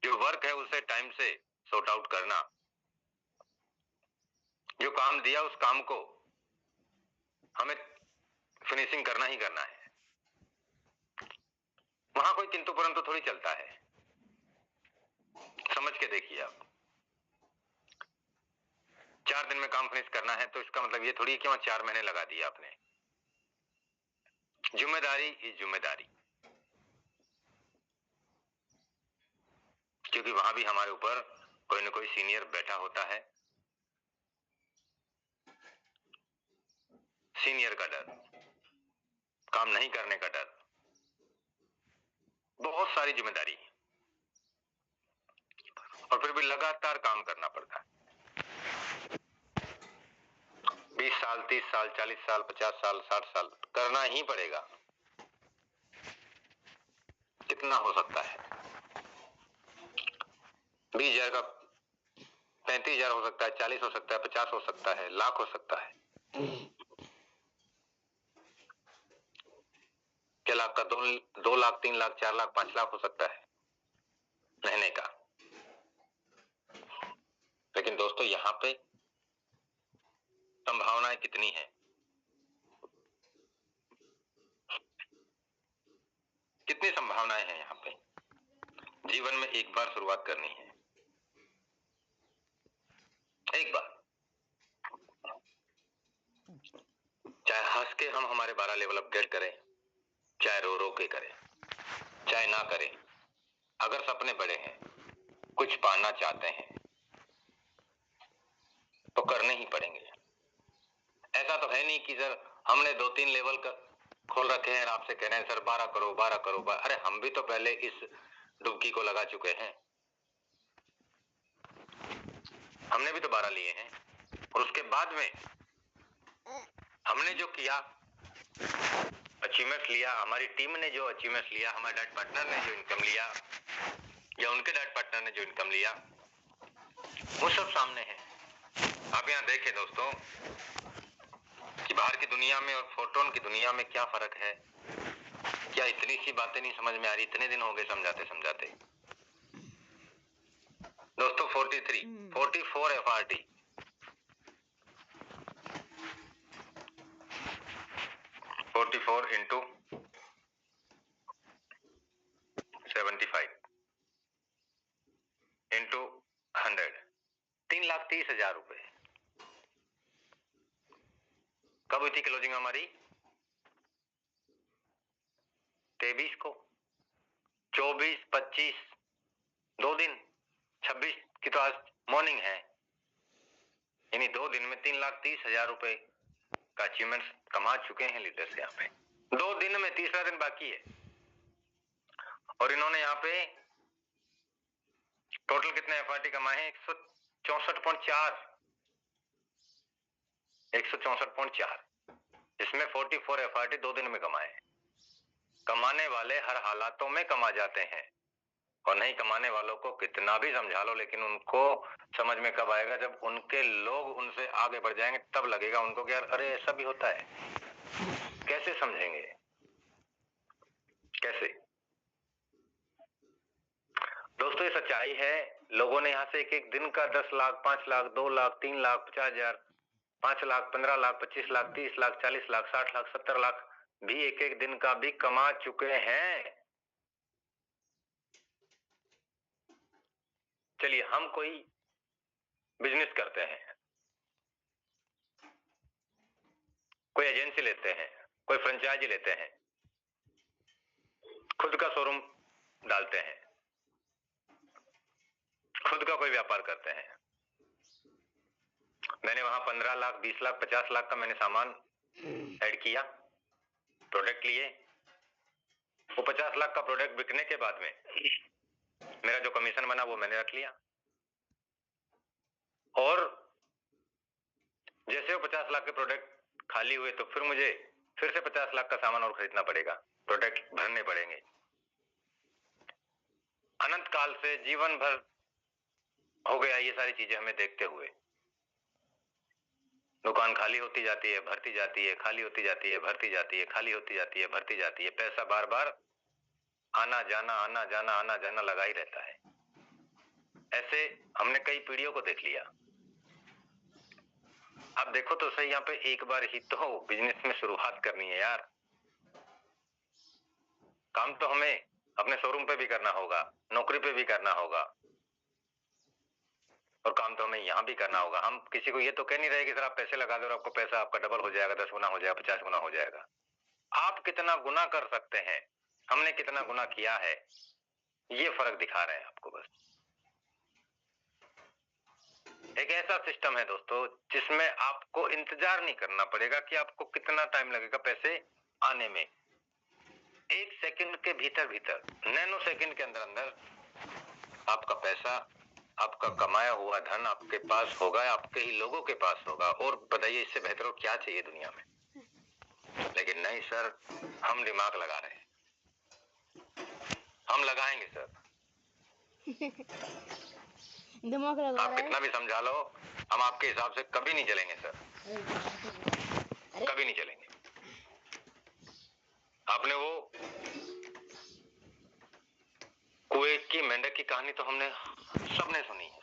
जो वर्क है उसे टाइम से सॉर्ट आउट करना, जो काम दिया उस काम को हमें फिनिशिंग करना ही करना है। वहां कोई किंतु परंतु थोड़ी चलता है। समझ के देखिए आप, 4 दिन में काम फिनिश करना है तो इसका मतलब ये थोड़ी है कि वहां 4 महीने लगा दिए आपने। जिम्मेदारी ही जिम्मेदारी, क्योंकि वहां भी हमारे ऊपर कोई ना कोई सीनियर बैठा होता है। सीनियर का डर, काम नहीं करने का डर, बहुत सारी जिम्मेदारी, और फिर भी लगातार काम करना पड़ता है। 20 साल, 30 साल, 40 साल, 50 साल, 60 साल करना ही पड़ेगा। कितना हो सकता है? 20,000 का 35,000 हो सकता है, 40 हो सकता है, 50 हो सकता है, लाख हो सकता है। क्या लाख का 2 लाख, 3 लाख, 4 लाख, 5 लाख हो सकता है महीने का। लेकिन दोस्तों, यहां पे संभावनाएं कितनी हैं? कितनी संभावनाएं हैं यहाँ पे? जीवन में एक बार शुरुआत करनी है, एक बार। चाहे हंस के हम हमारे 12 लेवल अपग्रेड करें, चाहे रो रो के करें, चाहे ना करें, अगर सपने बड़े हैं, कुछ पाना चाहते हैं, तो करने ही पड़ेंगे। ऐसा तो है नहीं कि सर हमने 2-3 लेवल का खोल रखे हैं और आपसे कह रहे हैं सर 12 करो, 12 करो। अरे हम भी तो पहले इस डुबकी को लगा चुके हैं, हमने भी तो 12 लिए हैं। और उसके बाद में हमने जो किया, अचीवमेंट लिया, हमारी टीम ने जो अचीवमेंट लिया, हमारे डाइट पार्टनर ने जो इनकम लिया या उनके डाइट पार्टनर ने जो इनकम लिया, वो सब सामने है। आप यहाँ देखें दोस्तों कि बाहर की दुनिया में और फोटोन की दुनिया में क्या फर्क है। क्या इतनी सी बातें नहीं समझ में आ रही? इतने दिन हो गए समझाते समझाते। दोस्तों 44 FRT, 44 into 75 into 100, 3,30,000 रुपए। कब हुई थी क्लोजिंग हमारी? 23 को। 24, 25, 2 दिन, 26 की तो आज मॉर्निंग है। यानी 2 दिन में 3,30,000 रुपए का अचीवमेंट कमा चुके हैं लीडर्स यहाँ पे। 2 दिन में, तीसरा दिन बाकी है। और इन्होंने यहाँ पे टोटल कितने FRT कमाए हैं? 164.4, 164.4, जिसमें 44 FRT 2 दिन में कमाए। कमाने वाले हर हालातों में कमा जाते हैं, और नहीं कमाने वालों को कितना भी समझा लो, लेकिन उनको समझ में कब आएगा? जब उनके लोग उनसे आगे बढ़ जाएंगे, तब लगेगा उनको कि यार अरे ऐसा भी होता है। कैसे समझेंगे? कैसे? दोस्तों, ये सच्चाई है। लोगों ने यहाँ से एक दिन का 10 लाख, 5 लाख, 2 लाख, 3 लाख, 50,000, 5 लाख, 15 लाख, 25 लाख, 30 लाख, 40 लाख, 60 लाख, 70 लाख भी एक दिन का भी कमा चुके हैं। चलिए, हम कोई बिजनेस करते हैं, कोई एजेंसी लेते हैं, कोई फ्रेंचाइजी लेते हैं, खुद का शोरूम डालते हैं, खुद का कोई व्यापार करते हैं। मैंने वहां 15 लाख, 20 लाख, 50 लाख का मैंने सामान ऐड किया, प्रोडक्ट लिए। वो 50 लाख का प्रोडक्ट बिकने के बाद में मेरा जो कमीशन बना वो मैंने रख लिया, और जैसे वो 50 लाख के प्रोडक्ट खाली हुए तो फिर मुझे फिर से 50 लाख का सामान और खरीदना पड़ेगा, प्रोडक्ट भरने पड़ेंगे। अनंत काल से जीवन भर हो गया ये सारी चीजें हमें देखते हुए। दुकान खाली होती जाती है, भरती जाती है, खाली होती जाती है, भरती जाती है, खाली होती जाती है, भरती जाती है। पैसा बार बार आना जाना आना जाना आना जाना लगा ही रहता है। ऐसे हमने कई पीढ़ियों को देख लिया। अब देखो तो सही, यहाँ पे एक बार ही तो बिजनेस में शुरुआत करनी है यार। काम तो हमें अपने शोरूम पे भी करना होगा, नौकरी पे भी करना होगा, और काम तो हमें यहाँ भी करना होगा। हम किसी को ये तो कह नहीं रहे कि सर आप पैसे लगा दो और आपको पैसा आपका डबल हो जाएगा, 10 गुना हो जाएगा, 50 गुना हो जाएगा। आप कितना गुना कर सकते हैं, हमने कितना गुना किया है, ये फर्क दिखा रहे हैं आपको। बस एक ऐसा सिस्टम है दोस्तों जिसमें आपको इंतजार नहीं करना पड़ेगा कि आपको कितना टाइम लगेगा पैसे आने में। 1 सेकंड के भीतर भीतर, नैनो सेकंड के अंदर अंदर आपका पैसा, आपका कमाया हुआ धन आपके पास होगा, आपके ही लोगों के पास होगा। और बताइए इससे बेहतर और क्या चाहिए दुनिया में। लेकिन नहीं सर, हम दिमाग लगा रहे हैं, हम लगाएंगे सर। दिमाग लगा आप रहा है। कितना भी समझा लो, हम आपके हिसाब से कभी नहीं चलेंगे सर, कभी नहीं चलेंगे। आपने वो कुएं की मेंढक की कहानी तो हमने सबने सुनी है।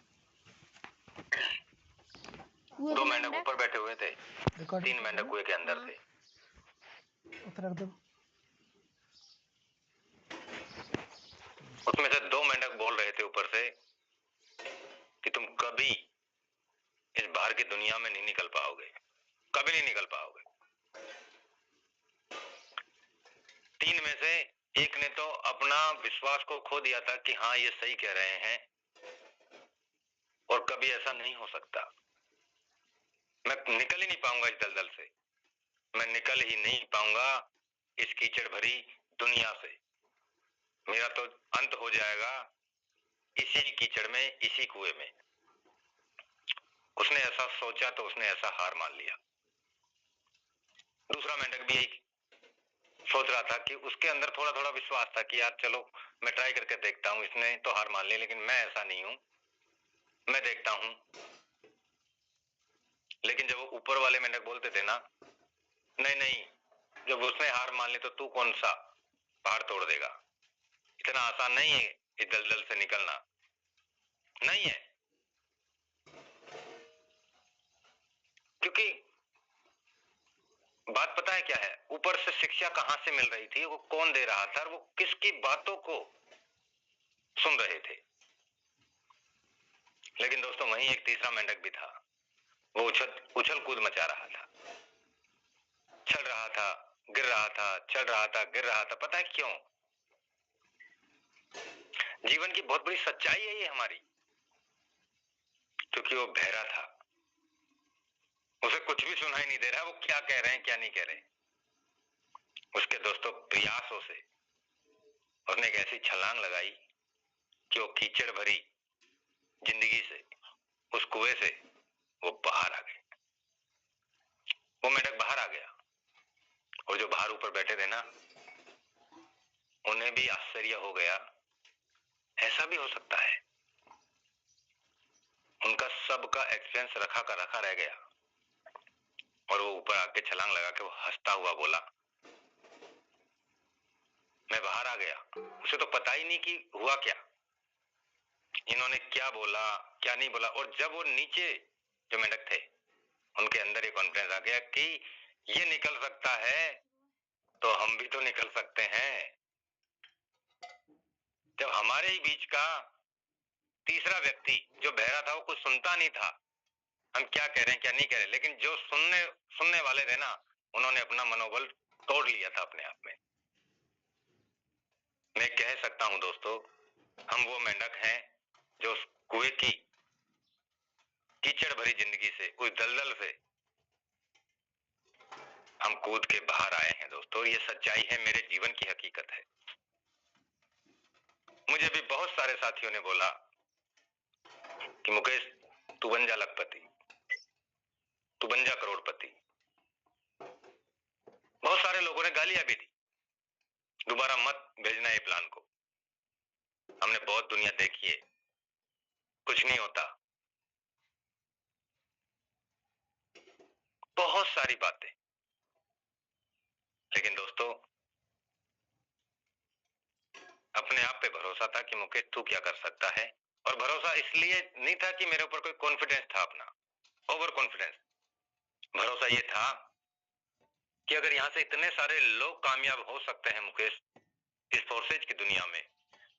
2 मेंढक ऊपर बैठे हुए थे, 3 मेंढक कुएं के अंदर थे। उसमें से 2 मेंढक बोल रहे थे ऊपर से कि तुम कभी इस बाहर की दुनिया में नहीं निकल पाओगे, कभी नहीं निकल पाओगे। 3 में से एक ने तो अपना विश्वास को खो दिया था कि हाँ ये सही कह रहे हैं और कभी ऐसा नहीं हो सकता, मैं निकल ही नहीं पाऊंगा इस दलदल से, मैं निकल ही नहीं पाऊंगा इस कीचड़ भरी दुनिया से, मेरा तो अंत हो जाएगा इसी कीचड़ में, इसी कुएं में। उसने ऐसा सोचा तो उसने ऐसा हार मान लिया। दूसरा मेंढक भी यही सोच रहा था कि उसके अंदर थोड़ा थोड़ा विश्वास था कि यार चलो मैं ट्राई करके देखता हूं, इसने तो हार मान ली लेकिन मैं ऐसा नहीं हूं, मैं देखता हूं। लेकिन जब वो ऊपर वाले मेंढक बोलते थे ना, नहीं नहीं, जब उसने हार मान ली तो तू कौन सा पहाड़ तोड़ देगा, इतना आसान नहीं है इस दलदल से निकलना, नहीं है। क्योंकि बात पता है क्या है, ऊपर से शिक्षा कहां से मिल रही थी, वो कौन दे रहा था, वो किसकी बातों को सुन रहे थे। लेकिन दोस्तों वहीं एक तीसरा मेंढक भी था, वो उछल कूद मचा रहा था, चल रहा था, गिर रहा था, चल रहा था, गिर रहा था। पता है क्यों? जीवन की बहुत बड़ी सच्चाई है ये हमारी, क्योंकि वो बहरा था, उसे कुछ भी सुनाई नहीं दे रहा, वो क्या कह रहे हैं क्या नहीं कह रहे। उसके दोस्तों प्रयासों से उसने एक ऐसी छलांग लगाई कि वो कीचड़ भरी जिंदगी से, उस कुएं से वो बाहर आ गए। वो मेंढक बाहर आ गया और जो बाहर ऊपर बैठे थे ना, उन्हें भी आश्चर्य हो गया, ऐसा भी हो सकता है। उनका सबका एक्सपीरियंस रखा का रखा रह गया और वो ऊपर आके छलांग लगा के वो हंसता हुआ बोला, मैं बाहर आ गया। उसे तो पता ही नहीं कि हुआ क्या, इन्होंने क्या बोला क्या नहीं बोला। और जब वो नीचे जो मेंढक थे उनके अंदर एक कॉन्फिडेंस आ गया कि ये निकल सकता है तो हम भी तो निकल सकते हैं। जब हमारे ही बीच का तीसरा व्यक्ति जो बहरा था वो कुछ सुनता नहीं था, हम क्या कह रहे हैं क्या नहीं कह रहे, लेकिन जो सुनने वाले थे ना, उन्होंने अपना मनोबल तोड़ लिया था अपने आप में। मैं कह सकता हूं दोस्तों, हम वो मेंढक हैं जो उस कुएं की कीचड़ भरी जिंदगी से, उस दलदल से हम कूद के बाहर आए हैं दोस्तों। ये सच्चाई है, मेरे जीवन की हकीकत है। मुझे भी बहुत सारे साथियों ने बोला कि मुकेश तू बन जा लखपति, तू बन जा करोड़पति। बहुत सारे लोगों ने गालियां भी दी, दोबारा मत भेजना ये प्लान को, हमने बहुत दुनिया देखी है, कुछ नहीं होता। बहुत सारी बातें। लेकिन दोस्तों अपने आप पे भरोसा था कि मुकेश तू क्या कर सकता है। और भरोसा इसलिए नहीं था कि मेरे ऊपर कोई कॉन्फिडेंस था अपना, ओवर कॉन्फिडेंस। भरोसा ये था कि अगर यहां से इतने सारे लोग कामयाब हो सकते हैं मुकेश, इस फोर्सेज की दुनिया में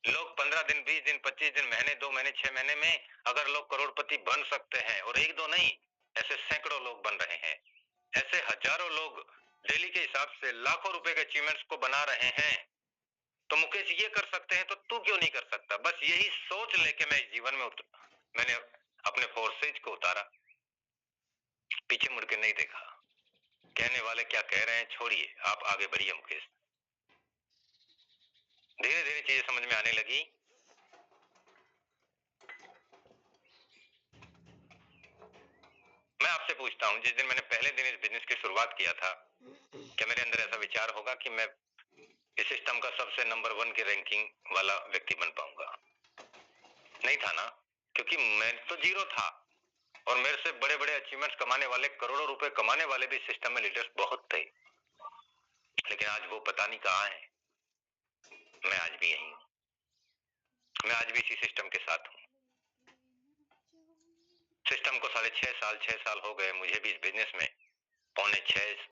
लोग 15 दिन, 20 दिन, 25 दिन, महीने, 2 महीने, 6 महीने में अगर लोग करोड़पति बन सकते हैं, और एक दो नहीं, ऐसे सैकड़ों लोग बन रहे हैं, ऐसे हजारों लोग डेली के हिसाब से लाखों रुपए के अचीवमेंट्स को बना रहे हैं, तो मुकेश ये कर सकते हैं तो तू क्यों नहीं कर सकता। बस यही सोच लेके मैं जीवन में मैंने अपने फोर्सेज को उतारा, पीछे मुड़ के नहीं देखा। कहने वाले क्या कह रहे हैं छोड़िए, आप आगे बढ़िए मुकेश। धीरे धीरे चीजें समझ में आने लगी। मैं आपसे पूछता हूं, जिस दिन मैंने पहले दिन इस बिजनेस की शुरुआत किया था, क्या मेरे अंदर ऐसा विचार होगा कि मैं इस सिस्टम का सबसे नंबर 1 की रैंकिंग वाला व्यक्ति बन पाऊंगा? नहीं था ना, क्योंकि मैं तो जीरो था और मेरे से बड़े बड़े अचीवमेंट्स कमाने वाले, करोड़ों रुपए कमाने वाले भी सिस्टम में लीडर्स बहुत थे। लेकिन आज वो पता नहीं कहां है। मैं आज भी यही हूं, मैं आज भी इसी सिस्टम के साथ हूं। सिस्टम को 6.5 साल 6 साल हो गए, मुझे भी इस बिजनेस में 5.25